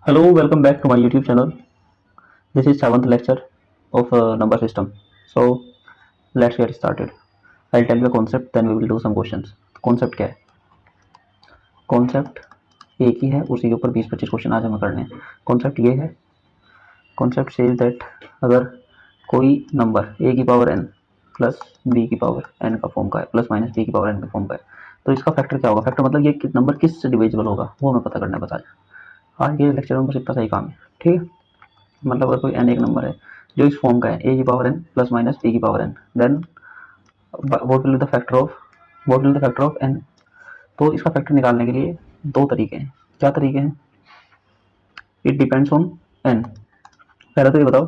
Hello, welcome back to my YouTube channel. This is seventh lecture of number system. So let's get started. I'll tell you a concept, then we will do some questions. Concept क्या है? Concept एक ही है, उसी के ऊपर 20-25 question आज हमें करने हैं. Concept ये है, concept says that अगर कोई नंबर a की पावर n प्लस b की पावर n का फॉर्म का है प्लस माइनस b की पावर n का फॉर्म का है, तो इसका फैक्टर क्या होगा? फैक्टर मतलब ये नंबर किस से डिविजिबल होगा वो हमें पता करना है. बता आज के लेक्चर में बस इतना सही काम है. ठीक है, मतलब अगर कोई n एक नंबर है जो इस फॉर्म का है a की power n plus minus b की power n, then what will be the factor of n. तो इसका फैक्टर निकालने के लिए दो तरीके हैं. क्या तरीके हैं? It depends on n. पहले तो ये बताओ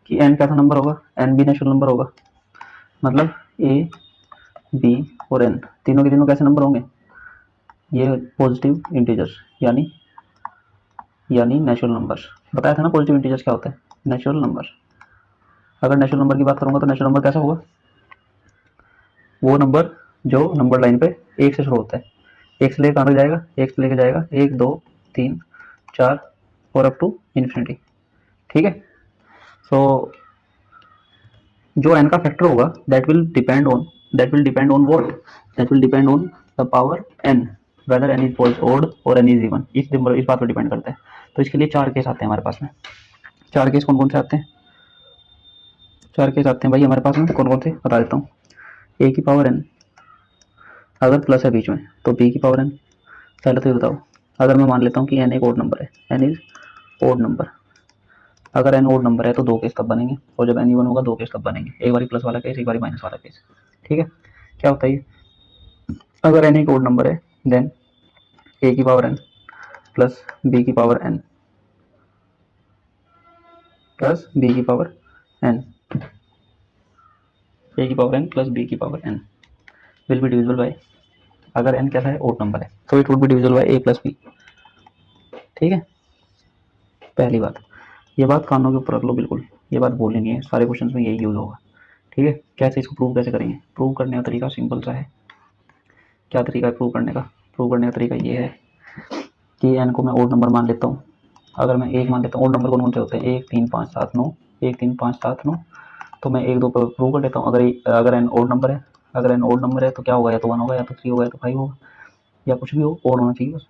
कि n कैसा नंबर होगा? n भी नेचुरल नंबर होगा. मतलब a b और n तीनों के तीनों कैसे नंबर होंगे? ये पॉजिटिव इंटीजर्स यानी नेचुरल नंबर. बताया था ना पॉजिटिव इंटीजर्स क्या होता है? Natural number. अगर नेचुरल नंबर की बात करूंगा तो नेचुरल नंबर कैसा होगा? वो नंबर जो नंबर लाइन पे एक से शुरू होता है. एक से लेकर कहाँ तक जाएगा? एक से लेकर जाएगा 1 2 3 4 और अप टू इन्फिनिटी. ठीक है. सो जो n का फैक्टर होगा that will depend on what? That will depend on the power n, whether n is odd और n इज इवन. इस बात पर डिपेंड करता है. तो इसके लिए चार केस आते हैं हमारे पास में. चार केस कौन कौन से आते हैं? चार केस आते हैं भाई हमारे पास में. कौन कौन से बता देता हूँ. a की पावर n अगर प्लस है बीच में तो b की पावर n. पहले तो ये बताओ, अगर मैं मान लेता हूँ कि n एक ओड नंबर है, n इज ओड नंबर. अगर n ओड नंबर है तो दो केस तब बनेंगे, और जब n इवन होगा दो केस तब बनेंगे. एक बारी प्लस वाला केस, एक बारी माइनस वाला केस. ठीक है. क्या होता है ये? अगर n एक ओड नंबर है देन a की पावर n प्लस b की पावर n प्लस b की पावर n, a की पावर n प्लस b की power n will be divisible bye, अगर n कैसा है? ओड नंबर है, तो it would be divisible by a plus b. ठीक है. पहली बात, ये बात कानों के ऊपर रख लो बिल्कुल. ये बात बोलेंगे है, सारे क्वेश्चंस में यही यूज होगा. ठीक है. कैसे इसको प्रूव कैसे करेंगे? प्रूव करने का तरीका सिंपल सा है. क्या तरीका है प्रूव करने का? प्रूव करने का तरीका ये है कि n को मैं ओड नंबर मान लेता हूँ. अगर मैं एक मान लेता हूँ, ओड नंबर कौन कौन से होते हैं? 1 3 5 7 9, 1 3 5 7 9. तो मैं 1 2 पर प्रूव कर लेता हूँ. अगर n ओड नंबर है, तो क्या होगा? या तो 1 होगा, या तो 3 होगा, या तो 5 होगा, या कुछ भी हो, ओड होना चाहिए बस.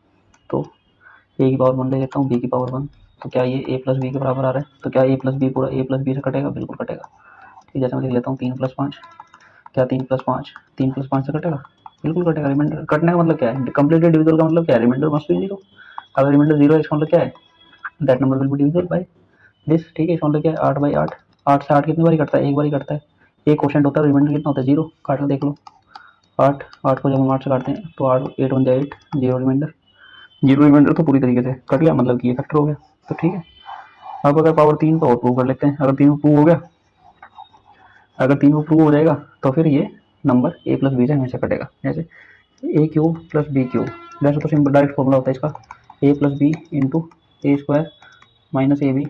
तो a की पावर 1 ले लेता हूँ, b की पावर 1. तो क्या ये a प्लस बी के बराबर आ रहा है? तो क्या a प्लस बी पूरा a प्लस बी से कटेगा? बिल्कुल कटेगा. ठीक है. जैसे मैं लिख लेता हूँ 3 प्लस 5. क्या 3 प्लस 5 से कटेगा? बिल्कुल कटेगा. रिमाइंडर कटने का मतलब क्या है? कंप्लीटेड डिविजल का मतलब क्या है? Remainder must be zero. अगर रिमाइंडर जीरो है इसका मतलब क्या है? That number will be divisible by this. ठीक है. इसका मतलब क्या है? 8/8. 8 से 8 कितनी बारी कटता है? एक बारी कटता है. एक क्वेश्चन होता है, रिमाइंडर कितना होता है? जीरो. काट लो देख लो. 8 8 को जब हम 8 से काटते हैं तो 8 8 1 जा 8, जीरो रिमाइंडर. जीरो रिमाइंडर तो पूरी तरीके से कट गया, मतलब कि ये फैक्टर हो गया. तो ठीक है. अब अगर पावर 3 को और प्रूव कर लेते हैं. अगर 3 प्रूव हो गया, अगर 3 को प्रूव हो जाएगा तो फिर ये नंबर a प्लस बी से हमेशा कटेगा. जैसे a cube plus B cube. वैसे तो सिंपल डायरेक्ट फॉर्मूला होता है इसका, a plus B into A square minus A b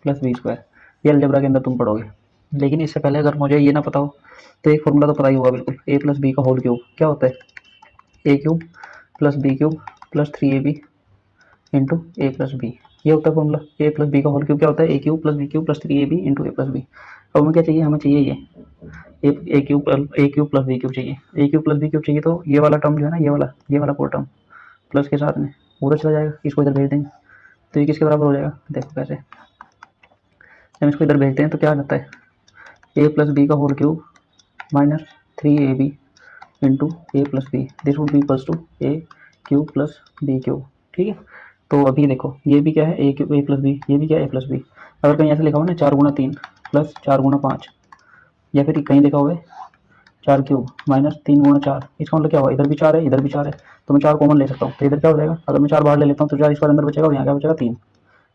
plus B square. ये अलजेब्रा के अंदर तुम पढ़ोगे. लेकिन इससे पहले अगर मुझे ये ना पता हो तो एक फॉर्मूला तो पता ही होगा बिल्कुल. ए प्लस बी का होल क्यूब क्या होता है? ए cube plus B cube plus 3ab into ए प्लस बी. ये होता है फॉर्मूला. ए प्लस बी का होल क्यूब क्या होता है? ए cube plus B cube plus 3ab into ए प्लस बी. अब हमें क्या चाहिए? हमें चाहिए ये a cube plus B cube चाहिए. A cube plus B cube चाहिए तो ये वाला टर्म जो है ना, ये वाला पूरा टर्म प्लस के साथ में उधर चला जाएगा. इसको इधर भेज देंगे तो ये किसके बराबर हो जाएगा? देखो कैसे. जब इसको इधर भेजते हैं तो क्या आ जाता है? ए प्लस बी का whole cube minus 3ab into A plus B. This would be equals to A cube plus B cube. ठीक है. तो अभी देखो ये भी क्या है? ए क्यूब ए प्लस बी. ये भी क्या है? ए प्लस बी. अगर कहीं ऐसे लिखा हो ना 4 गुना 3 प्लस 4 गुना 5, या फिर कहीं लिखा हुआ है 4 क्यूब माइनस 3 गुना 4, इसका मतलब क्या हुआ? इधर भी 4 है, इधर भी 4 है, तो मैं 4 कॉमन ले सकता हूँ. तो इधर क्या हो जाएगा? अगर मैं 4 बाहर ले लेता हूँ तो 4 इस बार अंदर बचेगा और यहाँ क्या बचेगा? 3.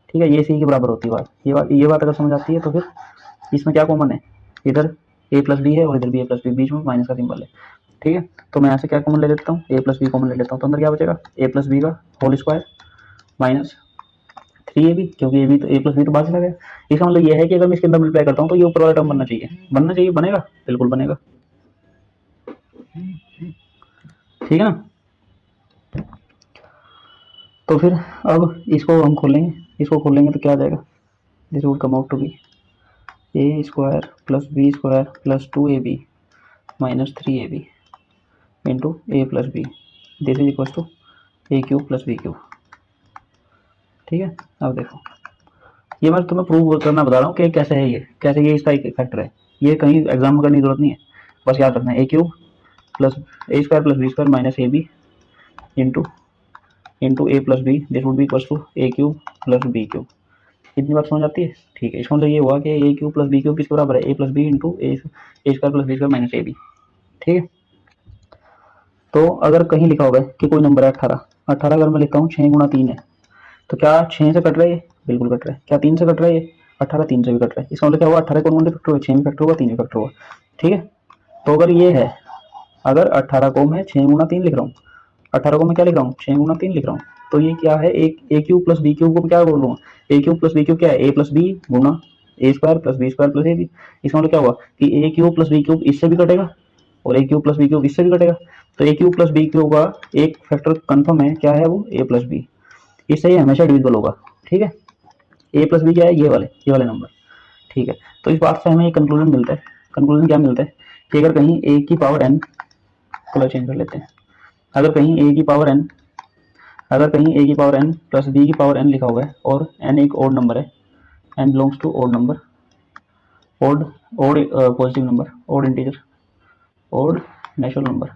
ठीक है. ये सी के बराबर होती है बात. ये बात अगर समझ आती है तो फिर इसमें क्या कॉमन है? इधर ए प्लस बी है और इधर भी ए प्लस बी, बीच में माइनस का सिंबल है. ठीक है. तो मैं यहाँ से क्या कॉमन ले लेता हूँ? ए प्लस बी कॉमन ले लेता हूँ. तो अंदर क्या बचेगा? ए प्लस बी का होल स्क्वायर माइनस 3ab, क्योंकि ए बी तो ए प्लस बी तो बाहर चला गया. इसका मतलब ये है कि अगर मैं इसके अंदर मल्टीप्लाई करता हूँ तो ये ऊपर वाला टर्म बनना चाहिए. बनेगा. बिल्कुल बनेगा. ठीक है ना. तो फिर अब इसको हम खोलेंगे, इसको खोलेंगे तो क्या आ जाएगा, this would come out to be a square plus B square plus 2ab minus 3ab into A plus B, this is equal to A cube plus B cube. ठीक है, अब देखो ये मैं तुम्हें प्रूव करना बता रहा हूँ कि कैसे है, ये कैसे ये इसका एक फैक्टर है, ये कहीं एग्जाम में करने की जरूरत नहीं है, बस याद रखना है ए cube plus A square plus B square minus A B into into A plus B, this would be equal to A cube plus B cube. इतनी बात समझ आती है? ठीक है, इसका मतलब ये हुआ कि A cube plus B cube किसके बराबर है, ए प्लस बी इंटू ए square plus B square minus ए बी। ठीक है, तो अगर कहीं लिखा होगा कि कोई नंबर है 18, 18 अगर मैं लिखता हूँ 6 गुणा 3 है, तो क्या 6 से कट रहा है ये? बिल्कुल कट रहा है। क्या 3 से कट रहा है ये? 18 3 से भी कट रहा है। इसका मतलब क्या हुआ, 18 कौन कौन से फैक्टर हुआ, 6 में फैक्टर होगा, 3 में फैक्टर होगा। ठीक है, तो अगर ये है, अगर 18 को मैं 6 गुणा 3 लिख रहा हूँ, 18 को मैं क्या लिख रहा हूँ, 6 गुणा 3 लिख रहा हूँ, तो ये क्या है, एक A cube plus B cube को क्या बोल रहा हूँ, A cube plus B cube क्या है, ए प्लस बी गुणा A square plus B square plus A B. इसका मतलब क्या हुआ कि A cube plus B cube इससे भी कटेगा और A cube plus B cube इससे भी कटेगा, तो A cube plus B cube का एक फैक्टर कंफर्म है, क्या है वो, ए प्लस बी, इससे ही हमेशा डिविजिबल होगा। ठीक है, ए प्लस बी क्या है, ये वाले नंबर। ठीक है, तो इस बात से हमें एक कंक्लूजन मिलता है, कंक्लूजन क्या मिलता है कि अगर कहीं ए की पावर एन, कलर चेंज कर लेते हैं, अगर कहीं ए की पावर एन, अगर कहीं ए की पावर एन प्लस बी की पावर एन लिखा हुआ है और एन एक ओड नंबर है, n belongs to odd number, odd odd positive number, odd integer, odd natural number,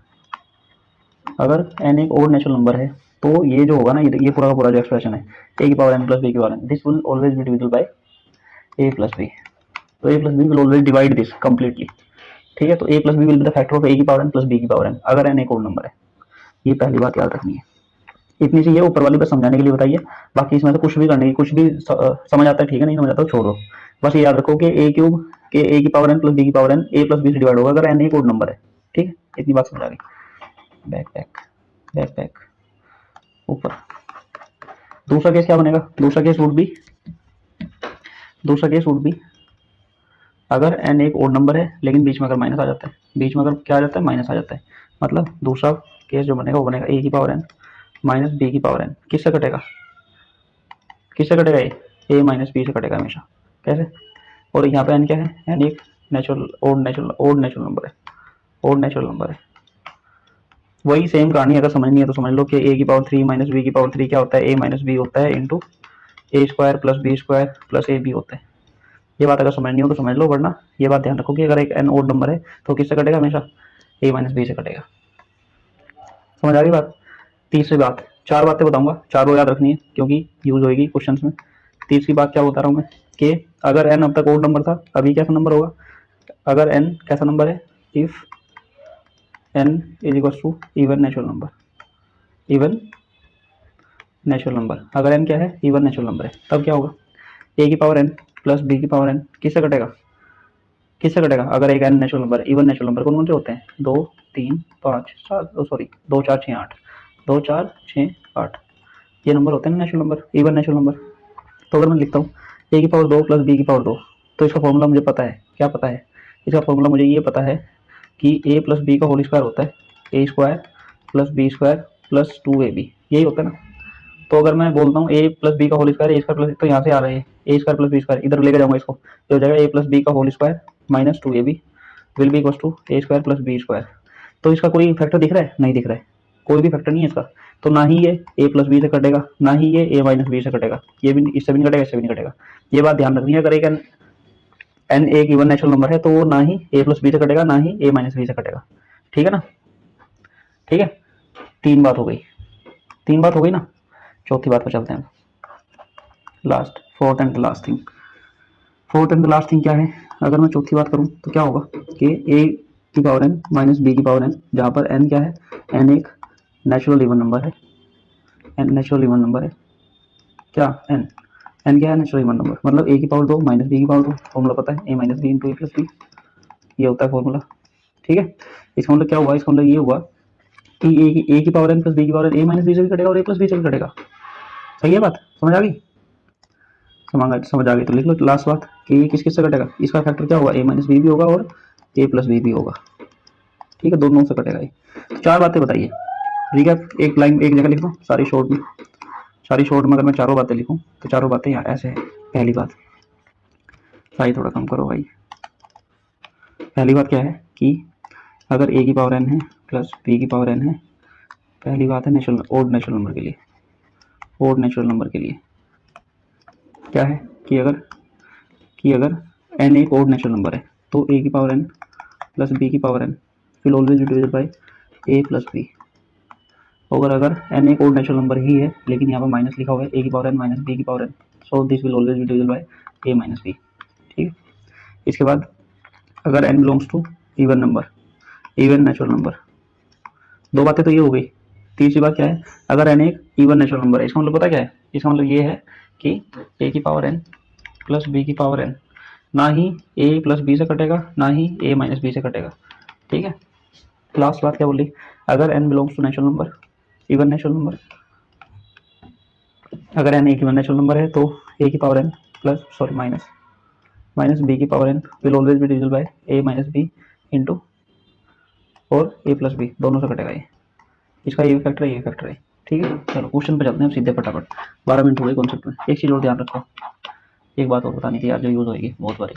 अगर एन एक ओड नेचुरल नंबर है तो ये जो होगा ना, ये पूरा का पूरा जो एक्सप्रेशन है ए की पावर एन प्लस बी की power N, this will always be divisible by A plus B, तो A plus B will always divide this completely. ठीक है, तो A plus B will be the factor of A की power N plus B की power N अगर N एक odd number है। ये पहली बात याद रखनी है, इतनी सी ये ऊपर वाली बस समझाने के लिए बताइए, बाकी इसमें से कुछ भी करने की, कुछ भी समझ आता है ठीक है, नहीं समझ आता तो छोड़ दो। बस ये याद रखो कि ए क्यूब के ए की पावर एन प्लस बी की power n a plus b से डिवाइड होगा अगर एन एक ओड नंबर है। ठीक है, इतनी बात समझ आ गई। बैक बैक बैक बैक ऊपर। दूसरा केस क्या बनेगा, दूसरा केस वुड बी, दूसरा केस वुड बी अगर एन एक ओड नंबर है लेकिन बीच में अगर माइनस आ जाता है, बीच में अगर क्या आ जाता है, माइनस आ जाता है, मतलब दूसरा केस जो बनेगा वो बनेगा ए की पावर एन माइनस बी की पावर एन, किससे कटेगा, किससे कटेगा, ए माइनस बी से कटेगा हमेशा। कैसे, और यहाँ पे एन क्या है, एन एक नेचुरल ओड नेचुरल नंबर है, ओड नेचुरल नंबर है। वही सेम कहानी, अगर समझनी है तो समझ लो कि ए की पावर 3 माइनस बी की पावर 3 क्या होता है, ए माइनस बी होता है इंटू ए square plus B square plus ए बी होता है। ये बात अगर समझनी हो तो समझ लो, वरना ये बात ध्यान रखो कि अगर एक एन ओड नंबर है तो किससे कटेगा, हमेशा ए माइनस बी से कटेगा। समझ आ गई बात। तीसरी बात, चार बातें बताऊंगा, चारों याद रखनी है क्योंकि यूज होगी क्वेश्चन में। तीसरी बात क्या बता रहा हूँ मैं कि अगर एन अब तक ओड नंबर था, अभी कैसा नंबर होगा, अगर एन कैसा नंबर है, if n is equal to even natural number, even natural number, अगर एन क्या है, इवन नेचुरल नंबर है, तब क्या होगा, ए की पावर एन प्लस बी की पावर एन किससे कटेगा, किससे कटेगा, अगर एक n natural number, even natural number कौन कौन से होते हैं, 2 3 5 7, सॉरी 2 4 6 8, 2 4 6 8, ये नंबर होते हैं ना natural number, even natural number. तो अगर मैं लिखता हूँ ए की पावर 2 प्लस बी की पावर 2, तो इसका फॉर्मूला मुझे पता है, क्या पता है, इसका फॉर्मूला मुझे ये पता है कि ए प्लस बी का होल स्क्वायर होता है ए square plus B square plus 2ab, यही होता है ना। तो अगर मैं बोलता हूँ ए प्लस बी का whole square a square plus, तो यहाँ से आ रहा है ए स्क्वायर प्लस बी स्क्वायर, इधर लेकर जाऊंगा इसको, तो हो जाएगा ए प्लस बी का whole square minus 2ab will be equal to a square plus B square. तो इसका कोई फैक्टर दिख रहा है, नहीं दिख रहा है, कोई भी फैक्टर नहीं है इसका, तो ना ही ये ए प्लस बी से कटेगा, ना ही ये ए माइनस बी से कटेगा, ये भी इससे भी नहीं कटेगा, इससे भी नहीं कटेगा। ये बात ध्यान रखनी है, अगर एक एन एक इवन नेचुरल नंबर है तो वो ना ही ए प्लस बी से कटेगा, ना ही ए माइनस बी से कटेगा। ठीक है ना, ठीक है, तीन बात हो गई, तीन बात हो गई ना। चौथी बात पर चलते हैं, last fourth and last thing, fourth and last thing क्या है, अगर मैं चौथी बात करूं तो क्या होगा कि ए की पावर एन माइनस बी की पावर एन, जहां पर एन क्या है, एन एक नेचुरल इवन नंबर है, एन नेचुरल इवन नंबर है, क्या एन, एन क्या है, नेचुरल इवन नंबर, मतलब ए की पावर 2 माइनस बी की पावर 2, फॉर्मूला पता है a minus B into A plus b, ये होता है फॉर्मूला। ठीक है, इसका मतलब क्या हुआ, इसका मतलब ये हुआ कि ए की पावर एन प्लस बी की power n a minus b से भी कटेगा और ए प्लस बी से भी कटेगा। सही है बात, समझ आ गई, समझ आ गई तो लिख लो लास्ट बात कि किस किस से कटेगा, इसका फैक्टर क्या होगा, ए माइनस बी भी होगा और ए प्लस बी भी होगा। ठीक है, दोनों से कटेगा ये। तो चार बातें बताइए, रिकैप एक लाइन एक जगह लिख दो सारी शॉर्ट में, सारी शॉर्ट में अगर मैं चारों बातें लिखूं तो चारों बातें यहाँ ऐसे है। पहली बात, साइज थोड़ा कम करो भाई। पहली बात क्या है कि अगर a की पावर n है प्लस b की पावर n है, पहली बात है नेचुरल ओड नेचुरल नंबर के लिए, ओड नेचुरल नंबर के लिए क्या है कि अगर n एक ओड नेचुरल नंबर है तो a की पावर n प्लस b की power n will always be divided by a plus b। और अगर n एक ओड नेचुरल नंबर ही है लेकिन यहाँ पर माइनस लिखा हुआ है a की पावर n माइनस b की power n, so this will always be divided by a minus b। ठीक है, इसके बाद अगर n belongs to even number, even natural number, दो बातें तो ये हो गई। तीसरी बात क्या है, अगर n एक इवन नेचुरल नंबर है, इसका मतलब पता क्या है, इसका मतलब ये है कि a की पावर n प्लस b की पावर n ना ही a प्लस b से कटेगा ना ही a माइनस b से कटेगा। ठीक है, लास्ट बात क्या बोली, अगर n belongs to natural number, even natural number, अगर n एक इवन नेचुरल नंबर है तो a की power n plus sorry minus b की power n will always be divisible by a minus b into और a प्लस b, दोनों से कटेगा ये, इसका ये फैक्टर है ये फैक्टर है। ठीक है, चलो क्वेश्चन पे चलते हैं सीधे फटाफट, 12 मिनट हो गए कॉन्सेप्ट में। एक चीज़ और ध्यान रखो, एक बात और बतानी थी यार जो यूज़ होगी बहुत बारी।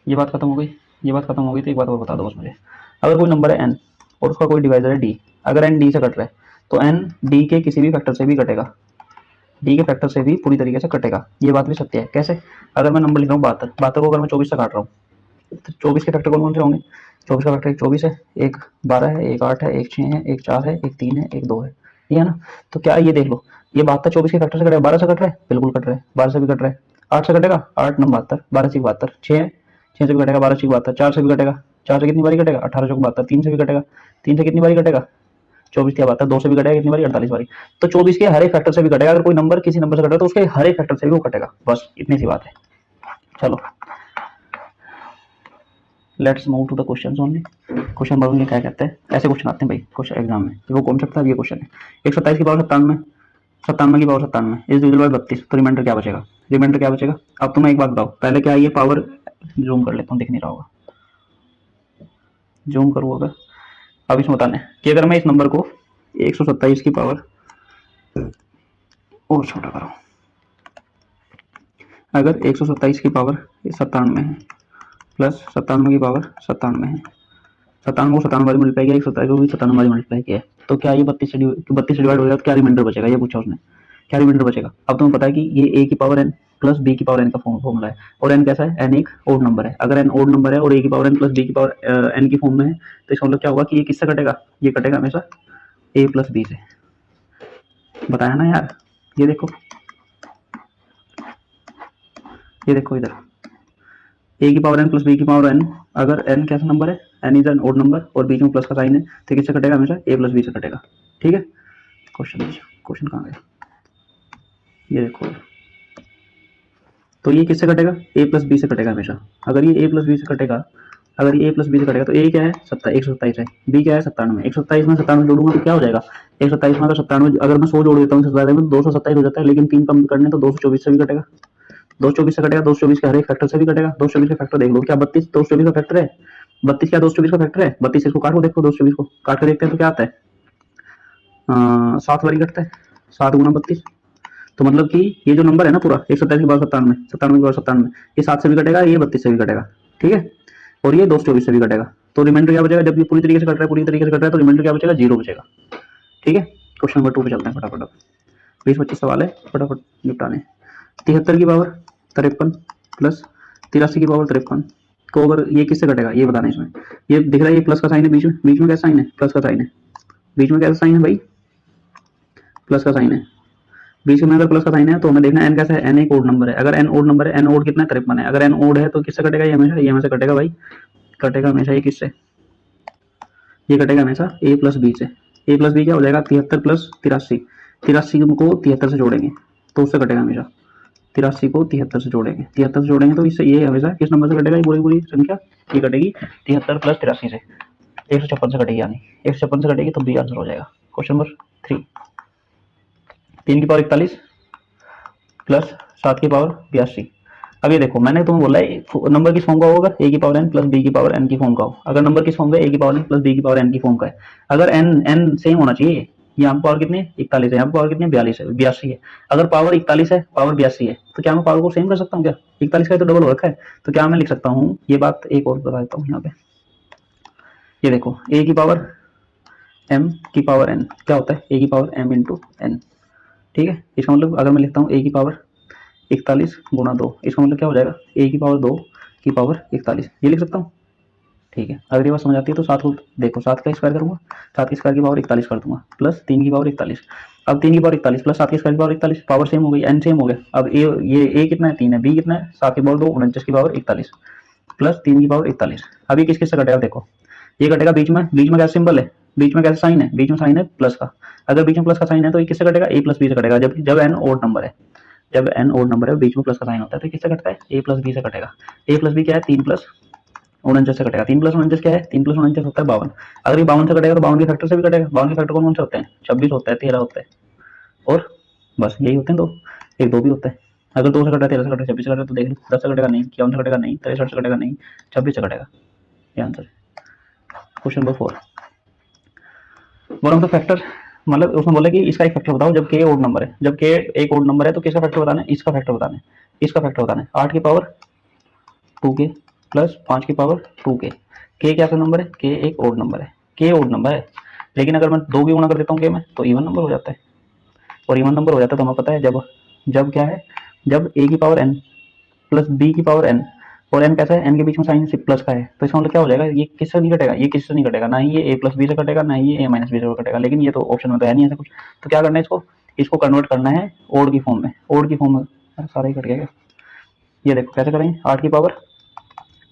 ये बात खत्म हो गई, ये बात खत्म हो गई तो एक बात और बता दो बस मुझे, अगर कोई नंबर है n और उसका कोई डिवाइजर है d, अगर n d से कट रहा है तो n d के किसी भी फैक्टर से भी कटेगा, d के फैक्टर से भी पूरी तरीके से कटेगा। ये बात भी सत्य है। कैसे, अगर मैं नंबर लिख रहा हूँ 72, 72 को अगर मैं 24 से काट रहा हूँ तो 24 के फैक्टर कौन कौन से होंगे, 24 का फैक्टर एक 24 है, एक 12 है, एक 8 है, एक 6 है, एक 4 है, एक 3 है, एक 2 है, ठीक है ना। तो क्या ये देख लो, ये 72 24 के फैक्टर से कट रहा है, 12 से कट रहा है, बिल्कुल कट रहा है, 12 से भी कट रहा है, 8 से कटेगा, 8 9 72, 12 से 72, 6 है, 6 से भी कटेगा, 12 से 72, 4 से भी कटेगा, 4 से कितनी बारी कटेगा, 18 से 72, 3 से भी कटेगा, 3 से कितनी बारी कटेगा, 24 की बात है, 2 से भी कटेगा कितनी बारी, 48 बारी। तो 24 के हर एक फैक्टर से भी कटेगा, अगर कोई नंबर किसी नंबर से कट रहा है तो उसके हर एक फैक्टर से भी वो कटेगा, बस इतनी सी बात है। चलो let's move to the questions only. Question number में क्या कहते हैं, ऐसे क्वेश्चन आते हैं भाई क्वेश्चन एग्जाम में, वो कॉन्सेप्ट था, ये क्वेश्चन है 127 की पावर 97, 97 की पावर 97 इज डिविजिबल बाय 32, तो रिमाइंडर क्या बचेगा, रिमाइंडर क्या बचेगा। अब तुम्हें एक बात बताओ, पहले क्या ये पावर जूम कर लेता हूँ, दिख नहीं रहा होगा, जूम करूँ अगर, अब इसमें बताना है कि अगर मैं इस नंबर को 127 की पावर और छोटा करो, अगर 127 की पावर 97 है प्लस 97 की पावर 97 है, 97 को 97 बारी मल्टीप्लाई किया, 127 को भी 97 बारी मल्टीप्लाई किया, तो क्या ये 32 से डिवाइड हो जाएगा, तो क्या रिमाइंडर बचेगा, ये पूछा उसने, क्या रिमाइंडर बचेगा। अब तुम्हें पता है कि ये a की पावर n प्लस b की पावर n का फॉर्मूला है, और n कैसा है, n एक ओड नंबर है, अगर n ओड नंबर है और a की पावर n प्लस b की पावर n की फॉर्म में है, तो इसका मतलब क्या होगा कि ये किससे कटेगा, ये कटेगा हमेशा a प्लस b से, बताया ना यार। ये देखो, ये देखो इधर a की पावर n प्लस b की पावर n, अगर n कैसा नंबर है, n is an odd number और बीच में प्लस का साइन है, तो किससे कटेगा, हमेशा a प्लस b से कटेगा। ठीक है, क्वेश्चन कहाँ गया, ये देखो, तो ये किससे कटेगा, a प्लस बी से कटेगा हमेशा। अगर ये a प्लस बी से कटेगा, अगर ये a प्लस बी से कटेगा तो a क्या है 127 है, b क्या है 97, 127 में 97 जोड़ूंगा तो क्या हो जाएगा, 127 में अगर 97, अगर मैं 100 जोड़ देता हूँ 127 में 227 हो जाता है, लेकिन 3 कम करने तो 224 से भी कटेगा, 224 से कटेगा, 224 के हर एक फैक्टर से भी कटेगा, 224 का फैक्टर देख लो, क्या 32 224 का फैक्टर है, 32 क्या 224 का फैक्टर है, 32 इसको काटो, देखो 224 को काट के देखते हैं तो क्या आता है, 7 बारी कटता है, 7 गुना 32, तो मतलब कि ये जो नंबर है ना पूरा 127 की पावर 97, 97 की पावर 97, ये 7 से भी कटेगा, ये 32 से भी कटेगा, ठीक है, और ये 224 से भी कटेगा, तो रिमाइंडर क्या बचेगा, जब ये पूरी तरीके से कट रहा है, पूरी तरीके से कट रहा है, तो रिमाइंडर क्या बचेगा, 0 बचेगा। ठीक है, क्वेश्चन नंबर 2 पे चलते हैं फटाफट, 20-25 सवाल है, फटाफट निपटाने। 73 की पावर 53 प्लस 83 की पावर 53 को अगर ये किससे कटेगा, ये बताना है इसमें, ये दिख रहा है ये प्लस का साइन है, बीच में कैसा साइन है, प्लस का साइन है, बीच में कैसा साइन है भाई, प्लस का साइन है, बीच में अगर प्लस का साइन है तो हमें देखना n कैसा है, n एक ओड नंबर है, अगर n ओड नंबर है, n ओड कितना है 53 है, अगर n ओड है तो किससे कटेगा, ये हमेशा कटेगा भाई, कटेगा हमेशा ये किससे, ये कटेगा हमेशा a प्लस बी से, a प्लस बी क्या हो जाएगा 73 प्लस 83, 83 को 73 से जोड़ेंगे तो उससे कटेगा हमेशा, 83 को 73 से जोड़ेंगे, 73 से जोड़ेंगे तो इससे ये हमेशा किस नंबर से कटेगा, ये पूरी संख्या ये कटेगी 73 प्लस 83 से, 156 से कटेगी, यानी 156 से कटेगी तो बी आंसर हो जाएगा। क्वेश्चन नंबर 3, 3 की पावर 41 प्लस 7 की पावर 82। अब ये देखो मैंने तुम्हें बोला है नंबर किस फॉर्म का होगा, a की पावर n प्लस b की पावर n की फॉर्म का हो, अगर नंबर किस फॉर्म का a की पावर n प्लस b की पावर n की फॉर्म का है, अगर n सेम होना चाहिए, यहाँ पर पावर कितनी है 41 है, यहाँ पर पावर कितनी है 82 है। अगर पावर 41 है, पावर 82 है, तो क्या मैं पावर को सेम कर सकता हूँ क्या? 41 का तो डबल हो रखा है, तो क्या मैं लिख सकता हूँ, ये बात एक और बता देता हूँ यहाँ पे। ये देखो a की पावर m की पावर n क्या होता है, a की पावर m इंटू n। ठीक है, इसका मतलब अगर मैं लिखता हूँ a की पावर 41 गुणा 2, इसका मतलब क्या हो जाएगा, a की पावर 2 की पावर 41, ये लिख सकता हूँ। ठीक है, अगर ये बात समझ आती है तो 7 को देखो, 7 का स्क्वायर करूंगा, 7 के स्क्वायर की पावर 41 कर दूंगा, प्लस 3 की पावर 41। अब 3 की पावर 41 प्लस 7 के स्क्वायर की पावर 41, पावर सेम हो गई, n सेम हो गया। अब ये कितना है 3 है, b कितना है 7 की पावर 2 49 की पावर 41 प्लस 3 की पावर 41। अब ये किसके से कटेगा, देखो ये कटेगा बीच में क्या सिंबल है, बीच में कैसे साइन है, बीच में साइन है प्लस का। अगर बीच में प्लस का साइन है तो ये किससे कटेगा, a प्लस बी से कटेगा। जब n ओड नंबर है, जब n ओड नंबर है बीच में प्लस का साइन होता है तो किससे कटता है, a प्लस बी से कटेगा। a प्लस बी क्या है 3 प्लस 49 से कटेगा। 3 प्लस 49 क्या है, 3 प्लस 49 होता है 52। अगर ये 52 से कटेगा तो 52 के फैक्टर से भी कटेगा। 52 के फैक्टर कौन कौन से होते हैं, 26 होता है, 13 होता है, और बस यही होते हैं दो, एक दो भी होता है। अगर 2 से कटा 13 से कटा 26 से कटा तो देख लो, 10 से कटेगा नहीं, 51 से कटेगा नहीं, 63 से कटेगा नहीं, 26 से कटेगा। ये answer question number 4। One of the factor, मतलब उसने बोला कि इसका एक फैक्टर बताओ जब के ओड नंबर है। जब के एक ओड नंबर है तो किसका फैक्टर बताना है, इसका फैक्टर बताना है, इसका फैक्टर बताना है। 8 की पावर 2k प्लस 5 की पावर 2k। के क्या नंबर है, के एक ओड नंबर है, के ओड नंबर है, लेकिन अगर मैं 2 की गुणा कर देता हूँ के में तो इवन नंबर हो जाता है। और इवन नंबर हो जाता है तो हमें पता है जब जब क्या है, जब a की पावर n प्लस b की पावर n, और n कैसा है, n के बीच में साइन प्लस का है, तो इसका मतलब क्या हो जाएगा, ये किससे नहीं कटेगा, ये किससे नहीं कटेगा, ना ही ये a प्लस बी से कटेगा, ना ही ये a माइनस बी से कटेगा। लेकिन ये तो ऑप्शन में तो है नहीं ऐसा कुछ, तो क्या करना है, इसको इसको कन्वर्ट करना है ओड की फॉर्म में। ओड की फॉर्म में सारा ही कट गया। ये देखो कैसे करेंगे, 8 की पावर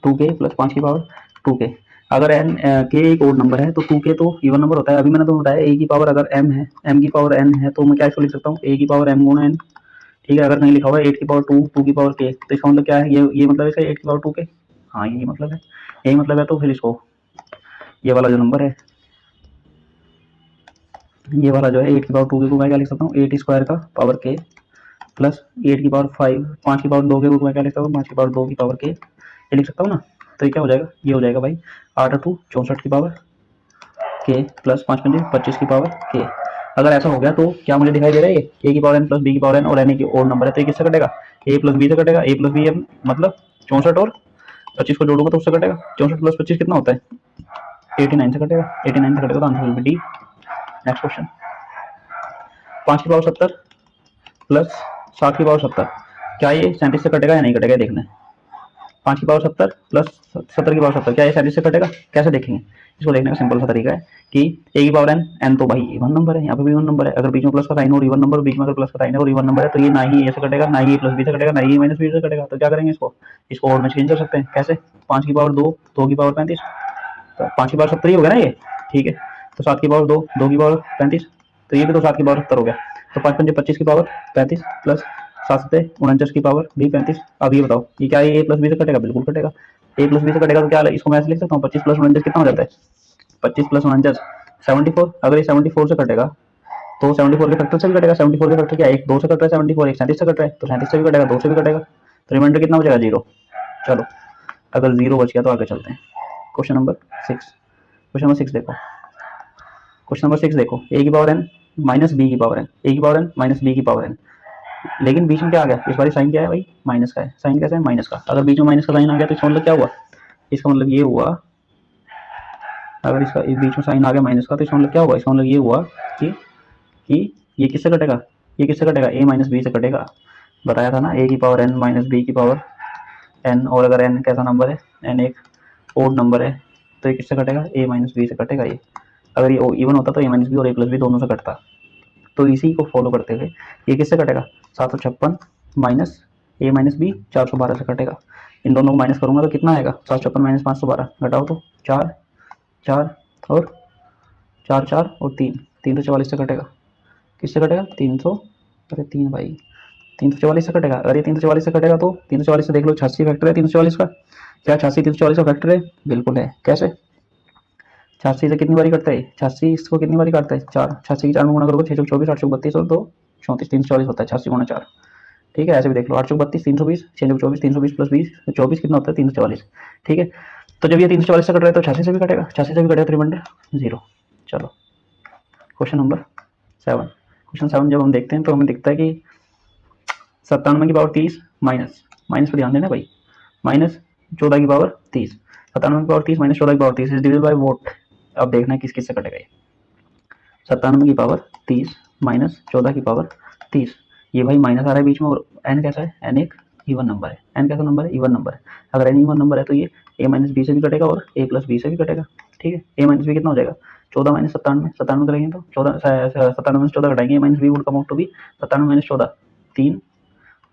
2k प्लस 5 की पावर 2k। अगर n के एक ओड नंबर है तो 2k तो इवन नंबर होता है। अभी मैंने तो बताया a की पावर अगर m है, m की पावर n है, तो मैं क्या इसको लिख सकता हूँ, a की पावर m गुणा n। ठीक है, अगर कहीं लिखा हुआ है 8 की पावर 2 की पावर k, तो इसका मतलब क्या है, ये मतलब है 8 की पावर 2k। हाँ यही मतलब है, यही मतलब है। तो फिर इसको ये वाला जो नंबर है, ये वाला जो है 8 की पावर 2k को मैं क्या लिख सकता हूँ, 8 स्क्वायर का पावर k प्लस 8 की पावर 5 की पावर 2k को मैं क्या लिख सकता हूँ, 5 की पावर 2 की पावर k, ये लिख सकता हूँ ना। तो ये क्या हो जाएगा, ये हो जाएगा भाई 8 2 64 की पावर k प्लस 5 5 25 की पावर k। अगर ऐसा हो गया तो क्या मुझे दिखाई दे रहा है, ये a की पावर n प्लस b की पावर n और n की ओड नंबर है, तो ये किससे कटेगा, a प्लस b से कटेगा। a प्लस b मतलब 64 और 25 को जोड़ूंगा तो उससे कटेगा। 64 प्लस 25 कितना होता है, 89 से कटेगा। 89 से कटेगा तो answer will be D. Next question, 5 की पावर 70 प्लस 7 की पावर 70, क्या ये 37 से कटेगा या नहीं कटेगा, देखना है। 5 की पावर 70 प्लस 70 की पावर 70, क्या ये 37 से कटेगा, कैसे देखेंगे, इसको देखने का सिंपल सा तरीका है कि a की पावर n, n तो भाई इवन नंबर है, यहाँ पे भी इवन नंबर है। अगर बीच में प्लस का साइन और इवन नंबर, बीच में अगर प्लस का साइन है और इवन नंबर है, तो ये ना ही a से कटेगा, ना ही a प्लस b से कटेगा, ना ही a माइनस b से कटेगा। तो क्या करेंगे, इसको और में चेंज कर सकते हैं। कैसे, 5 की पावर 2 2 की पावर 35, तो 5 की पावर 70 ही हो गया ना ये। ठीक है, तो 7 की पावर 2 2 की पावर 35, तो ये भी तो 7 की पावर 70 हो गया। तो 5 5 25 की पावर 35 प्लस 7 7 49 की पावर भी 35। अब ये बताओ, ये क्या है, a प्लस बी से कटेगा, बिल्कुल कटेगा। a प्लस बी से कटेगा तो क्या, इसको मैं ऐसे लिख सकता हूँ, 25 प्लस 49 कितना हो जाता है, 25 प्लस 49 74। अगर ये 74 से कटेगा तो 74 के फैक्टर से भी कटेगा। 74 के फैक्टर क्या है, एक 2 से कट रहा है, 74 एक 37 से कट रहा है, तो 37 से भी कटेगा, 2 से भी कटेगा, तो रिमाइंडर कितना हो जाएगा, 0। चलो, अगर 0 बच गया तो आगे चलते हैं। क्वेश्चन नंबर 6, क्वेश्चन नंबर 6 देखो, क्वेश्चन नंबर 6 देखो, a की पावर n माइनस बी की पावर n, a की पावर n माइनस बी की पावर n, लेकिन बीच में क्या आ गया, इस बार साइन क्या है भाई, माइनस का है। साइन कैसा है, माइनस का। अगर बीच में माइनस का साइन आ गया तो इसका मतलब क्या हुआ, इसका मतलब ये हुआ, अगर इसका इस बीच में साइन आ गया माइनस का तो इसका मतलब क्या हुआ, इसका मतलब ये हुआ कि ये किससे कटेगा, ये किससे कटेगा, a माइनस बी से कटेगा। बताया था ना, a की पावर n माइनस बी की पावर n, और अगर n कैसा नंबर है, n एक ओड नंबर है, तो ये किससे कटेगा, a माइनस बी से कटेगा। ये अगर ये इवन होता तो a माइनस बी और a प्लस बी दोनों से कटता। तो इसी को फॉलो करते हुए ये किससे कटेगा, 756 माइनस a माइनस बी 412 से कटेगा। इन दोनों को माइनस करूंगा तो कितना आएगा, 756 माइनस 512, घटाओ तो 4 4 और 4 4 और 3 344 से कटेगा। किससे कटेगा, 300, अरे 3 भाई 344 से कटेगा। अगर ये 344 से कटेगा तो 344 से देख लो, 86 फैक्टर है 344 का। क्या 86 344 का फैक्टर है, बिल्कुल है। कैसे, 86 से कितनी बारी कटता है, 86 इसको कितनी बारी काटता है, 4। 86 की 4 में गुणा करोगे 6 24 8 32 और 2 34 344 होता है, 86 गुणा 4। ठीक है, ऐसे भी देख लो, 8 32 320 6 24 320 प्लस 20 24 कितना होता है, 344। ठीक है, तो जब ये 344 से कट रहा है तो 86 से भी कटेगा, 86 से भी कटेगा तो रिमाइंडर 0। चलो, क्वेश्चन नंबर 7। क्वेश्चन 7 जब हम देखते हैं तो हमें दिखता है कि 97 की पावर 30 माइनस माइनस पर ध्यान देना भाई, माइनस 14 की पावर 30, 97 की पावर 30 माइनस 14 की power 30 is divided by vote. अब देखना है किस किस से कटेगा ये। 97 की पावर 30 माइनस 14 की पावर 30, ये भाई माइनस आ रहा है बीच में, और एन कैसा है, एन एक इवन नंबर है, एन कैसा नंबर है, इवन नंबर है। अगर एन इवन नंबर है तो ये ए माइनस बी से भी कटेगा और ए प्लस बी से भी कटेगा। ठीक है, ए माइनस बी कितना हो जाएगा, 14 माइनस 97, 97 करेंगे तो 14, 97 में 14 घटाएंगे, A minus B would come out to be 97 minus 14 3,